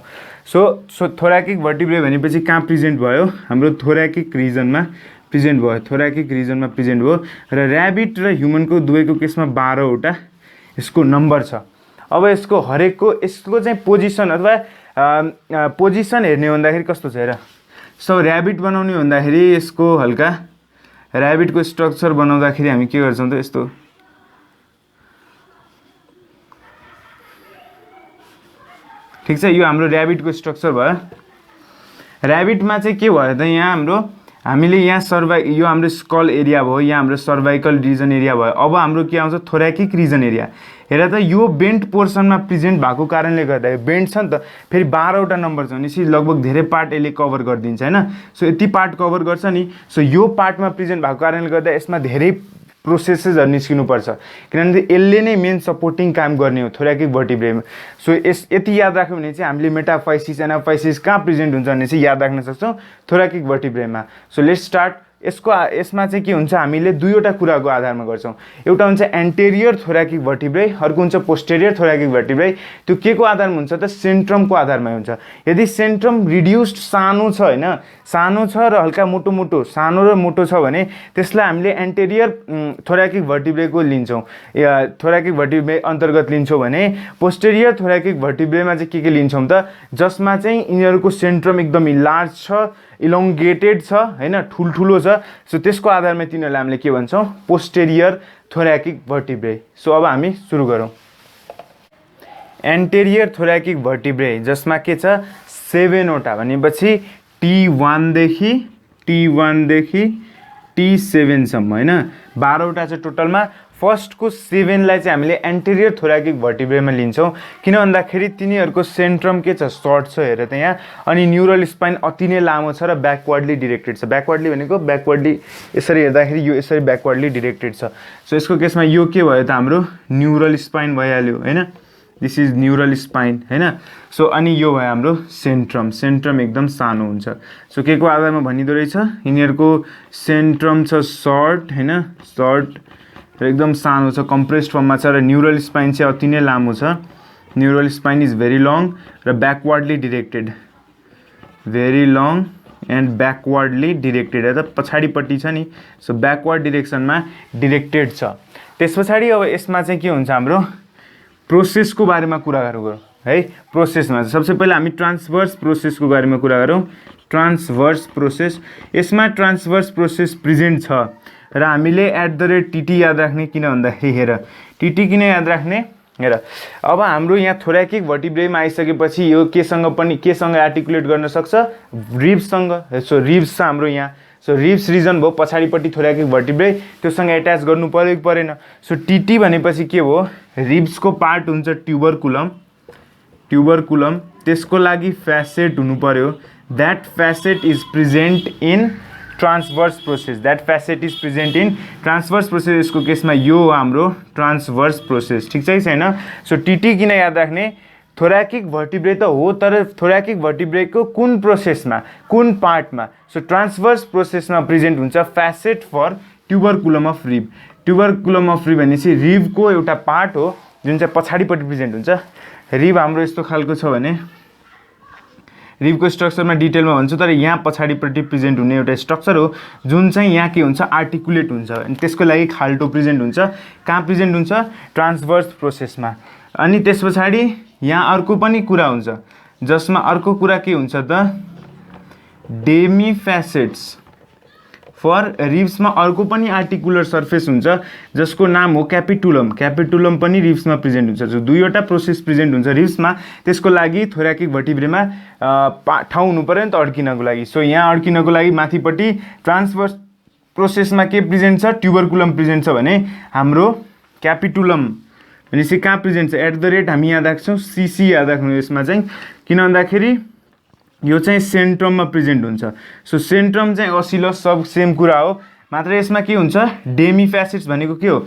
सो थोराकिक भर्टिब्रे भनेपछि कहाँ प्रेजेन्ट भयो, हाम्रो थोराकिक रिजनमा प्रेजेन्ट भयो, थोराकिक रिजनमा प्रेजेन्ट भयो। र ऱ्याबिट र ह्युमनको दुवैको केसमा 12वटा यसको नम्बर छ। अब यसको हरेकको यसको चाहिँ पोजिसन अथवा पोजिसन हेर्ने हो भन्दाखेरि कस्तो छ हेर। सो ऱ्याबिट बनाउने भन्दाखेरि यसको हल्का ऱ्याबिटको स्ट्रक्चर बनाउँदाखेरि हामी के गर्छौँ त, यस्तो ठिक छ। यो हाम्रो ऱ्याबिटको स्ट्रक्चर भयो। ऱ्याबिटमा चाहिँ के भयो त, यहाँ हाम्रो हामीले यहाँ यो हाम्रो स्कल एरिया भयो, यहाँ हाम्रो सर्भाइकल रिजन एरिया भयो। अब हाम्रो के आउँछ थोराकिक रिजन एरिया। हेर त यो बेन्ट पोर्सनमा प्रेजेन्ट भएको कारणले गर्दा बेन्ट छ नि त, फेरि 12वटा नम्बर छ भनेपछि लगभग धेरै पार्ट यसले कभर गरिदिन्छ हैन। सो यति पार्ट कभर गर्छ नि। सो यो पार्टमा प्रेजेन्ट भएको कारणले गर्दा यसमा धेरै प्रोसेसेसहरू निस्किनुपर्छ, किनभने यसले नै मेन सपोर्टिङ काम गर्ने हो थोराकिक भर्टिब्रेमा। सो यति याद राख्यो भने चाहिँ हामीले मेटाफाइसिस एनाफाइसिस कहाँ प्रेजेन्ट हुन्छ भन्ने चाहिँ याद राख्न सक्छौँ थोराकिक भर्टिब्रेमा। So let's start. यसमा चाहिँ के हुन्छ, हामीले दुईवटा कुराको आधारमा गर्छौँ। एउटा हुन्छ एन्टेरियर थोराकिक भर्टिब्रे, अर्को हुन्छ पोस्टेरियर थोराकिक भर्टिब्रे। त्यो के को आधारमा हुन्छ त, सेन्ट्रमको आधारमा हुन्छ। यदि सेन्ट्रम रिड्युस्ड सानो छ हैन, सानो छ र हल्का मोटो सानो र मोटो छ भने त्यसलाई हामीले एन्टेरियर थोराकिक भर्टिब्रेको लिन्छौँ, थोराकिक भर्टिब्रे अन्तर्गत लिन्छौँ भने पोस्टेरियर थोराकिक भर्टिब्रेमा चाहिँ के लिन्छौँ त, जसमा चाहिँ यिनीहरूको सेन्ट्रम एकदमै लार्ज छ, इलोङ्गेटेड छ हैन, ठुल्ठुलो छ। सो त्यसको आधारमा तिनीहरूलाई हामीले के भन्छौँ पोस्टेरियर थोराकिक भर्टिब्रे। सो अब हामी सुरु गरौँ। एन्टेरियर थोराकिक भर्टिब्रे जसमा के छ 7वटा भनेपछि T1 देखि T7 सम्म हैन, 12वटा छ टोटलमा। फर्स्टको 7लाई चाहिँ हामीले एन्टेरियर थोराकिक भर्टिब्रेमा लिन्छौँ, किन भन्दाखेरि तिनीहरूको सेन्ट्रम के छ सर्ट छ हेर त यहाँ। अनि न्युरल स्पाइन अति नै लामो छ र ब्याकवर्डली डिरेक्टेड छ। ब्याकवर्डली भनेको ब्याकवर्डली यसरी हेर्दाखेरि यो यसरी ब्याकवर्डली डिरेक्टेड छ। सो यसको केसमा यो के भयो त, हाम्रो न्युरल स्पाइन भइहाल्यो हैन, दिस इज न्युरल स्पाइन हैन। सो अनि यो भयो हाम्रो सेन्ट्रम एकदम सानो हुन्छ। सो के को आधारमा भनिदो रहेछ, यिनीहरूको सेन्ट्रम छ सर्ट हैन, सर्ट र एकदम सानो छ, कम्प्रेस्ड फर्ममा छ। र न्युरल स्पाइन चाहिँ अति नै लामो छ, neural spine is very long र backwardly directed, very long and backwardly directed. त पछाडिपट्टि छ नि, सो ब्याकवर्ड डिरेक्सनमा डिरेक्टेड छ। त्यस पछाडि अब यसमा चाहिँ के हुन्छ, हाम्रो प्रोसेसको बारेमा कुरा गरौँ है। प्रोसेसमा सबसे पहिला हामी ट्रान्सभर्स प्रोसेसको बारेमा कुरा गरौँ। ट्रान्सभर्स प्रोसेस, यसमा ट्रान्सभर्स प्रोसेस प्रेजेन्ट छ र हामीले @TT याद राख्ने, किन भन्दाखेरि हेर TT किन याद राख्ने हेर। अब हाम्रो यहाँ थोराकिक भर्टिब्रेमा आइसकेपछि यो केसँग आर्टिकुलेट गर्न सक्छ, रिब्ससँग। सो रिब्स छ हाम्रो यहाँ। सो रिब्स रिजन भयो, पछाडिपट्टि थोराकिक भर्टिब्रे, त्योसँग एट्याच गर्नु पर्यो कि परेन। सो TT भनेपछि के हो, रिब्सको पार्ट हुन्छ ट्युबरकुलम, त्यसको लागि फ्यासेट हुनु पर्यो। That facet is present in transverse process, that facet is present in transverse process. यसको केसमा यो हाम्रो ट्रान्सभर्स प्रोसेस, ठिक छ कि छैन। सो TT किन याद राख्ने, थोराकिक भर्टिब्रे त हो तर थोराकिक भर्टिब्रेको कुन प्रोसेसमा, कुन पार्टमा। सो ट्रान्सभर्स प्रोसेसमा प्रेजेन्ट हुन्छ facet for tuberculum of rib. Tuberculum of rib भनेपछि रिबको एउटा पार्ट हो जुन चाहिँ पछाडिपट्टि प्रेजेन्ट हुन्छ। रिब हाम्रो यस्तो खालको छ भने रिबको स्ट्रक्चरमा डिटेलमा भन्छु, तर यहाँ पछाडिपट्टि प्रेजेन्ट हुने एउटा स्ट्रक्चर हो जुन चाहिँ यहाँ के हुन्छ आर्टिकुलेट हुन्छ। अनि त्यसको लागि खाल्टो प्रेजेन्ट हुन्छ, कहाँ प्रेजेन्ट हुन्छ ट्रान्सभर्स प्रोसेसमा। अनि त्यस पछाडि यहाँ अर्को पनि कुरा हुन्छ, जसमा अर्को कुरा के हुन्छ त, डेमी फ्यासेट्स फर रिब्समा अर्को पनि आर्टिकुलर सर्फेस हुन्छ जसको नाम हो क्यापिटुलम। क्यापिटुलम पनि रिब्समा प्रेजेन्ट हुन्छ। जो दुईवटा प्रोसेस प्रेजेन्ट हुन्छ रिब्समा, त्यसको लागि थोराकिक भर्टिब्रेमा ठाउँ हुनु पर्यो नि त अड्किनको लागि। सो यहाँ अड्किनको लागि माथिपट्टि ट्रान्सभर्स प्रोसेसमा के प्रेजेन्ट छ, ट्युबरकुलम प्रेजेन्ट छ भने हाम्रो क्यापिटुलम भनेपछि कहाँ प्रेजेन्ट छ एट द रेट हामी याद राख्छौँ सीसी याद राख्नु यसमा चाहिँ किन भन्दाखेरि यो चाहिँ सेन्ट्रममा प्रेजेन्ट हुन्छ सो सेन्ट्रम चाहिँ असिलस सब सेम कुरा हो मात्र यसमा के हुन्छ डेमी फ्यासेट्स भनेको के हो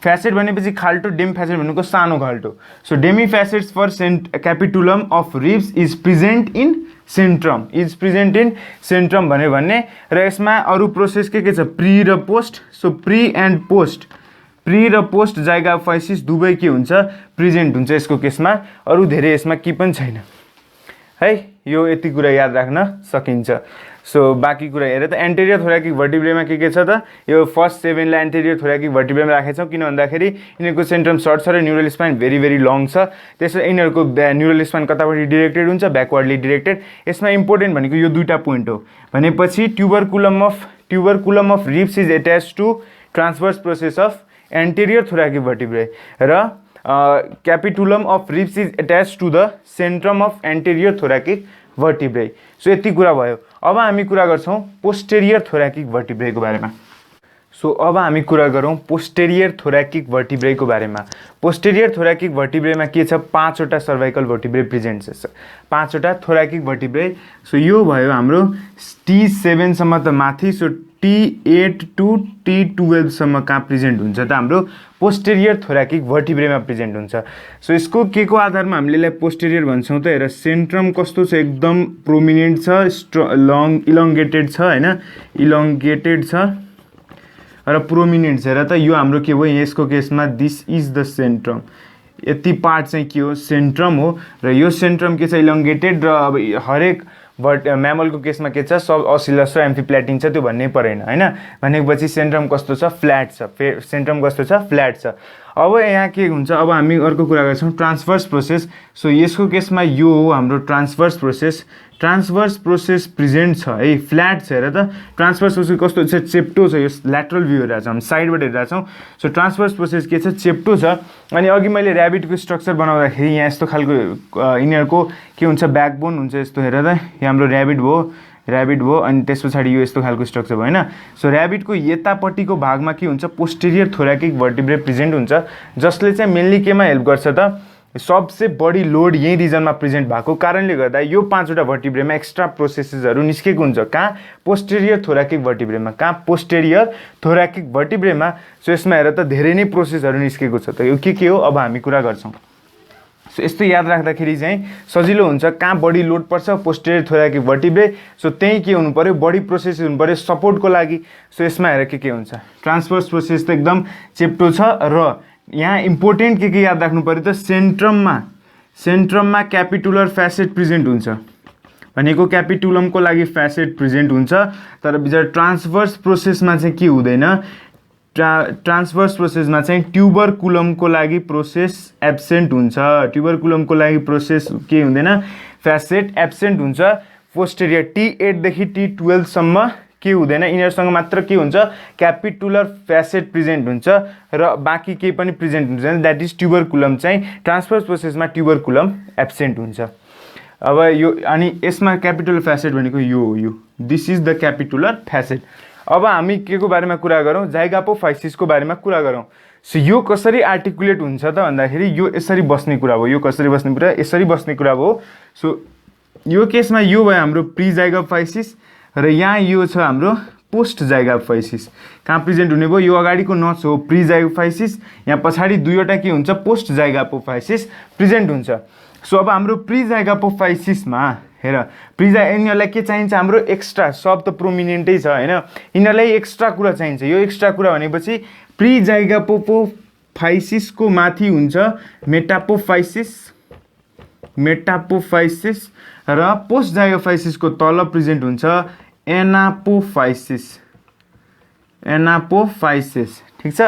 फ्यासेट भनेपछि खाल्टो डेमी फ्यासेट भनेको सानो खाल्टो so demi facets for capitulum of ribs is present in centrum भन्यो भने र यसमा अरू प्रोसेस के छ प्री र पोस्ट सो प्री र पोस्ट जाइगोफाइसिस दुवै के हुन्छ प्रेजेन्ट हुन्छ यसको केसमा अरू धेरै यसमा के पनि छैन है यो यति कुरा याद राख्न सकिन्छ सो बाँकी कुरा हेरे त एन्टेरियर थोराकिक भर्टिब्रेमा के छ त यो फर्स्ट 7लाई एन्टेरियर थोराकिक भर्टिब्रेमा राखेछौँ किन भन्दाखेरि यिनीहरूको सेन्ट्रम सर्ट छ र neural spine very very long छ त्यसो यिनीहरूको न्युरल स्पाइन कतापट्टि डिरेक्टेड हुन्छ ब्याकवर्डली डिरेक्टेड यसमा इम्पोर्टेन्ट भनेको यो दुईटा पोइन्ट हो भनेपछि tuberculum of ribs is attach to transverse process of anterior thoracic vertebrae र capitulum of ribs is attach to the centrum of anterior thoracic vertebrae so यति कुरा भयो अब हामी कुरा गर्छौँ पोस्टेरियर थोराकिक भर्टिब्रेको बारेमा सो अब हामी कुरा गरौँ पोस्टेरियर थोराकिक भर्टिब्रेको बारेमा पोस्टेरियर थोराकिक भर्टिब्रेमा के छ 5वटा सर्भाइकल भर्टिब्रे प्रेजेन्ट छ 5वटा थोराकिक भर्टिब्रे सो यो भयो हाम्रो T7 सम्म त माथि सो T8 टु T12 सम्म कहाँ प्रेजेन्ट हुन्छ त हाम्रो पोस्टेरियर थोराकिक भर्टिब्रेमा प्रेजेन्ट हुन्छ सो यसको के को आधारमा हामीले यसलाई पोस्टेरियर भन्छौँ त हेर सेन्ट्रम कस्तो छ एकदम प्रोमिनेन्ट छ लङ इलोङ्गेटेड छ हैन इलोङ्गेटेड छ र प्रोमिनेन्ट छ र त यो हाम्रो के भयो यसको केसमा दिस इज द सेन्ट्रम यति पार्ट चाहिँ के हो सेन्ट्रम हो र यो सेन्ट्रम के छ इलोङ्गेटेड र अब हरेक म्यामलको केसमा के छ सब असिलस र एम्फिप्ल्याटिन छ त्यो भन्नै परेन हैन भनेपछि सेन्ट्रम कस्तो छ फ्ल्याट छ सेन्ट्रम कस्तो छ फ्ल्याट छ अब यहाँ के हुन्छ अब हामी अर्को कुरा गर्छौँ ट्रान्सभर्स प्रोसेस सो यसको केसमा यो हो हाम्रो ट्रान्सभर्स प्रोसेस प्रेजेन्ट छ है फ्ल्याट छ हेर त ट्रान्सभर्स प्रोसेस कस्तो छ चेप्टो छ यो ल्याटरल भ्यू हेरिरहेको छौँ हामी साइडबाट हेरिरहेको छौँ सो ट्रान्सभर्स प्रोसेस के छ चेप्टो छ अनि अघि मैले ऱ्याबिटको स्ट्रक्चर बनाउँदाखेरि यहाँ यस्तो खालको यिनीहरूको के हुन्छ ब्याकबोन हुन्छ यस्तो हेर त यहाँ हाम्रो ऱ्याबिट भयो अनि त्यस पछाडि यो यस्तो खालको स्ट्रक्चर भयो हैन सो ऱ्याबिटको यतापट्टिको भागमा के हुन्छ पोस्टेरियर थोराकिक भर्टिब्रे प्रेजेन्ट हुन्छ जसले चाहिँ मेनली केमा हेल्प गर्छ त सबसे बढी लोड यही रिजनमा प्रेजेन्ट भएको कारणले गर्दा यो 5वटा भर्टिब्रेमा एक्स्ट्रा प्रोसेसेसहरू निस्केको हुन्छ कहाँ पोस्टेरियर थोराकिक भर्टिब्रेमा सो यसमा हेर त धेरै नै प्रोसेसहरू निस्केको छ त यो के हो अब हामी कुरा गर्छौँ सो यस्तो याद राख्दाखेरि चाहिँ सजिलो हुन्छ कहाँ बढी लोड पर्छ पोस्टेरियर थोराकिक भर्टिब्रे सो त्यही के हुनु पर्यो बढी प्रोसेस हुनु पर्यो सपोर्टको लागि सो यसमा हेर के हुन्छ ट्रान्सभर्स प्रोसेस त एकदम चेप्टो छ र यहाँ इम्पोर्टेन्ट के याद राख्नु पर्यो त सेन्ट्रममा क्यापिटुलर फ्यासेट प्रेजेन्ट हुन्छ भनेको क्यापिटुलमको लागि फ्यासेट प्रेजेन्ट हुन्छ तर बिचार ट्रान्सभर्स प्रोसेसमा चाहिँ के हुँदैन ट्रान्सभर्स प्रोसेसमा चाहिँ ट्युबरकुलमको लागि प्रोसेस एब्सेन्ट हुन्छ ट्युबरकुलमको लागि प्रोसेस के हुँदैन फ्यासेट एब्सेन्ट हुन्छ पोस्टेरियर T8 देखि T12 सम्म के हुँदैन यिनीहरूसँग मात्र के हुन्छ क्यापिटुलर फ्यासेट प्रेजेन्ट हुन्छ र बाँकी केही पनि प्रेजेन्ट हुँदैन द्याट इज ट्युबरकुलम चाहिँ ट्रान्सभर्स प्रोसेसमा ट्युबरकुलम एब्सेन्ट हुन्छ अब यो अनि यसमा क्यापिटुलर फ्यासेट भनेको यो दिस इज द क्यापिटुलर फ्यासेट अब हामी के को बारेमा कुरा गरौँ जाइगोफाइसिसको बारेमा कुरा गरौँ सो यो कसरी आर्टिकुलेट हुन्छ त भन्दाखेरि यो यसरी बस्ने कुरा हो यो कसरी बस्ने कुरा यसरी बस्ने कुरा हो सो यो केसमा यो भयो हाम्रो प्री जाइगोफाइसिस र यहाँ यो छ हाम्रो पोस्ट जाइगोफाइसिस कहाँ प्रेजेन्ट हुने भयो यो अगाडिको नच हो प्री जाइगोफाइसिस यहाँ पछाडि दुईवटा के हुन्छ पोस्ट जाइगोफाइसिस प्रेजेन्ट हुन्छ सो अब हाम्रो प्री जाइगोफाइसिसमा हेर यिनीहरूलाई के चाहिन्छ हाम्रो एक्स्ट्रा सब त प्रोमिनेन्टै छ हैन यिनीहरूलाई एक्स्ट्रा कुरा चाहिन्छ यो एक्स्ट्रा कुरा भनेपछि प्री जाइगोफाइसिसको माथि हुन्छ मेटापोफाइसिस र पोस्ट जाइगोफाइसिसको तल प्रेजेन्ट हुन्छ एनापोफाइसिस ठीक छ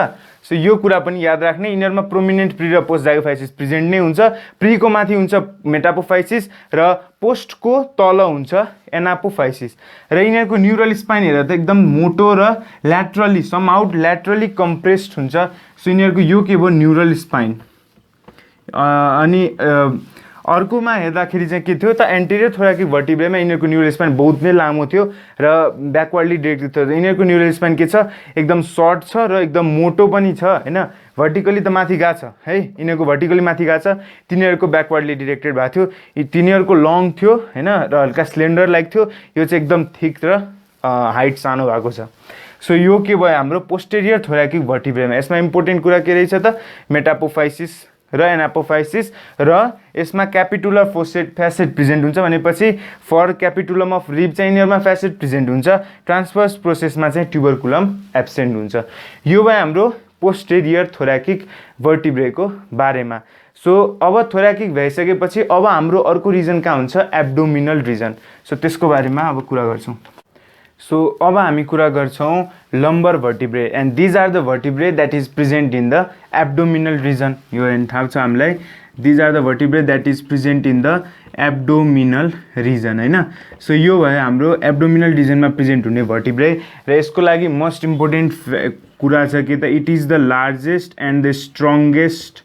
सो यो कुरा पनि याद राख्ने यिनीहरुमा प्रोमिनेन्ट प्री र पोस्ट जाइगोफाइसिस प्रेजेन्ट नै हुन्छ प्रीको माथि हुन्छ मेटापोफाइसिस र पोस्टको तल हुन्छ एनापोफाइसिस र यिनीहरुको न्युरल स्पाइन हेर्दा त एकदम मोटो र ल्याटरली समआउट ल्याटरली कम्प्रेस्ड हुन्छ सो यिनीहरुको यो के भयो न्युरल स्पाइन अनि अर्कोमा हेर्दाखेरि चाहिँ के थियो त एन्टेरियर थोराकिक भर्टिब्रेमा यिनीहरूको न्युरल स्पाइन बहुत नै लामो थियो र ब्याकवर्डली डिरेक्टेड थियो। यिनीहरूको न्युरल स्पाइन के छ एकदम सर्ट छ र एकदम मोटो पनि छ हैन, भर्टिकली त माथि गएको छ है, यिनीहरूको भर्टिकली माथि गएको छ, तिनीहरूको ब्याकवर्डली डिरेक्टेड भएको थियो, तिनीहरूको लङ थियो हैन र हल्का स्लेन्डर लाइक थियो, यो चाहिँ एकदम थिक र हाइट सानो भएको छ। सो यो के भयो हाम्रो पोस्टेरियर थोराकिक भर्टिब्रेमा। यसमा इम्पोर्टेन्ट कुरा के रहेछ त मेटापोफाइसिस र एनापोफाइसिस र यसमा क्यापिटुलर फ्यासेट प्रेजेन्ट हुन्छ भनेपछि फर क्यापिटुलम अफ रिब चाहिँ यिनीहरूमा फ्यासेट प्रेजेन्ट हुन्छ, ट्रान्सभर्स प्रोसेसमा चाहिँ ट्युबरकुलम एब्सेन्ट हुन्छ। यो भयो हाम्रो पोस्टेरियर थोराकिक भर्टिब्रेको बारेमा। सो अब थोराकिक भइसकेपछि अब हाम्रो अर्को रिजन कहाँ हुन्छ एब्डोमिनल रिजन। सो त्यसको बारेमा अब कुरा गर्छौँ। सो अब हामी कुरा गर्छौँ lumbar vertebrae and these are the vertebrae that is present in the abdominal region. यो हेर्न थाहा छ हामीलाई, these are the vertebrae that is present in the abdominal region हैन। सो यो भयो हाम्रो एब्डोमिनल रिजनमा प्रेजेन्ट हुने भर्टिब्रे र यसको लागि मोस्ट इम्पोर्टेन्ट कुरा छ कि त it is the largest and the strongest,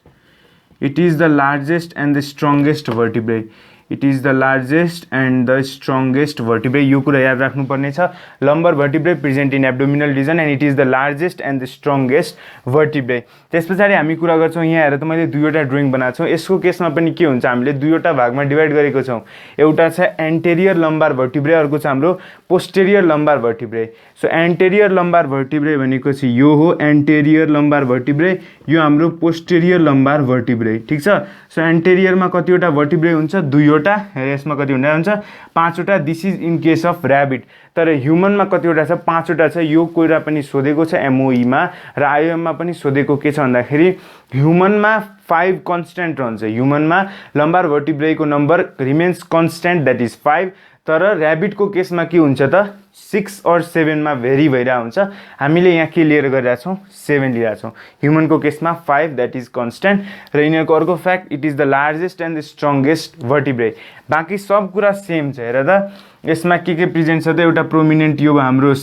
it is the largest and the strongest vertebrae, it is the largest and the strongest vertebrae. यो कुरा याद राख्नुपर्ने छ, lumbar vertebrae present in abdominal region and it is the largest and the strongest vertebrae. त्यस पछाडि हामी कुरा गर्छौँ, यहाँ हेर त मैले दुईवटा ड्रइङ बनाएको छु, यसको केसमा पनि के हुन्छ हामीले दुईवटा भागमा डिभाइड गरेको छौँ, एउटा छ एन्टेरियर लम्बार भर्टिब्रे, अर्को छ हाम्रो पोस्टेरियर लम्बार भर्टिब्रे। सो एन्टेरियर लम्बार भर्टिब्रे भनेको चाहिँ यो हो एन्टेरियर लम्बार भर्टिब्रे, यो हाम्रो पोस्टेरियर लम्बार भर्टिब्रे, ठिक छ। सो एन्टेरियरमा कतिवटा भर्टिब्रे हुन्छ दुईवटा, यसमा कति हुन्छ पाँचवटा, this is in case of rabbit, तर ह्युमनमा कतिवटा छ पाँचवटा छ। यो कुरा पनि सोधेको छ एमओईमा र आइओएममा पनि सोधेको के छ भन्दाखेरि ह्युमनमा 5 कन्स्ट्यान्ट रहन्छ, ह्युमनमा लम्बार भर्टिब्रेको number remains constant that is 5, तर ऱ्याबिटको केसमा के हुन्छ त 6 और 7मा भेरी भइरहेको हुन्छ। हामीले यहाँ के लिएर गरिरहेछौँ 7 लिइरहेछौँ, ह्युमनको केसमा 5 द्याट इज कन्स्ट्यान्ट। र यिनीहरूको अर्को fact it is the largest and the strongest vertebrae. बाँकी सब कुरा सेम छ। हेर त यसमा के प्रेजेन्ट छ त, एउटा प्रोमिनेन्ट यो हाम्रो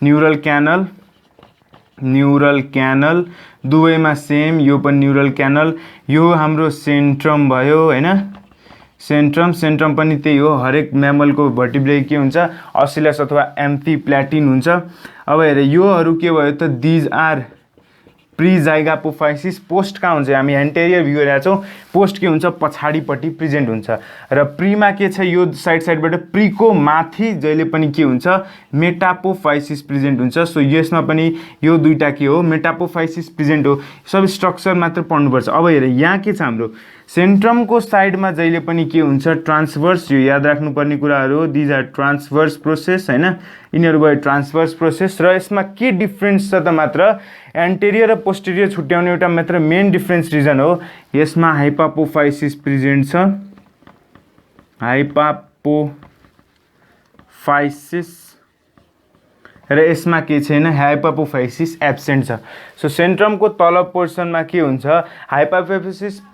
न्युरल क्यानल, न्युरल क्यानल दुवैमा सेम, यो पनि न्युरल क्यानल, यो हाम्रो सेन्ट्रम भयो हैन, सेन्ट्रम, सेन्ट्रम पनि त्यही हो, हरेक म्यामलको भर्टिब्रे के हुन्छ असिलस अथवा एम्फीप्ल्याटिन हुन्छ। अब हेर योहरू के भयो त दिज आर प्रिजाइगापोफाइसिस, पोस्ट कहाँ हुन्छ हामी एन्टेरियर भ्यू हेरेका छौँ, पोस्ट के हुन्छ पछाडिपट्टि प्रेजेन्ट हुन्छ र प्रीमा के छ यो साइडबाट प्रीको माथि जहिले पनि के हुन्छ मेटापोफाइसिस प्रेजेन्ट हुन्छ। सो यसमा पनि यो दुईटा के हो मेटापोफाइसिस प्रेजेन्ट हो, सब स्ट्रक्चर मात्र पढ्नुपर्छ। अब हेर यहाँ के छ हाम्रो सेन्ट्रमको साइडमा जहिले पनि के हुन्छ ट्रान्सभर्स, यो याद राख्नुपर्ने कुराहरू, दिज आर ट्रान्सभर्स प्रोसेस हैन, यिनीहरू भयो ट्रान्सभर्स प्रोसेस। र यसमा के डिफ्रेन्स छ त मात्र एन्टेरियर र पोस्टेरियर छुट्याउने एउटा मात्र मेन डिफ्रेन्स रिजन हो, यसमा हाइपापोफाइसिस प्रेजेन्ट छ, हाइपापोफाइसिस र यसमा के छैन हाइपापोफाइसिस एब्सेन्ट छ। सो सेन्ट्रमको तलब पोर्सनमा के हुन्छ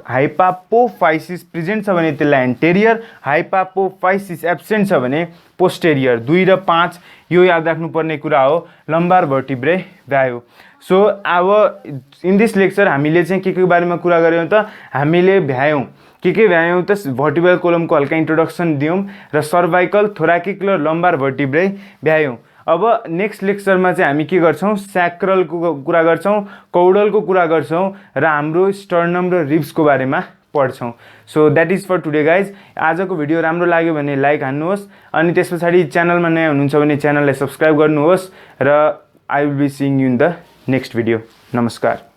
हाइपापोफाइसिस प्रेजेन्ट छ भने त्यसलाई एन्टेरियर, हाइपापोफाइसिस एब्सेन्ट छ भने पोस्टेरियर। 2 र 5 यो याद राख्नुपर्ने कुरा हो लम्बार भर्टिब्रे भ्यायो। सो अब इन दिस लेक्चर हामीले चाहिँ के बारेमा कुरा गऱ्यौँ त, हामीले भ्यायौँ के भ्यायौँ त भर्टिब्रल कोलमको हल्का इन्ट्रोडक्सन दियौँ र सर्भाइकल थोराकिक र लम्बार भर्टिब्रे भ्यायौँ। अब नेक्स्ट लेक्चरमा चाहिँ हामी के गर्छौँ स्याक्रलको कुरा गर्छौँ, कौडलको कुरा गर्छौँ र हाम्रो स्टर्नम र रिब्सको बारेमा पढ्छौँ। So that is for today guys. आजको भिडियो राम्रो लाग्यो भने लाइक हान्नुहोस्, अनि त्यस पछाडि च्यानलमा नयाँ हुनुहुन्छ भने च्यानललाई सब्सक्राइब गर्नुहोस् र I will be seeing you in the next video. नमस्कार।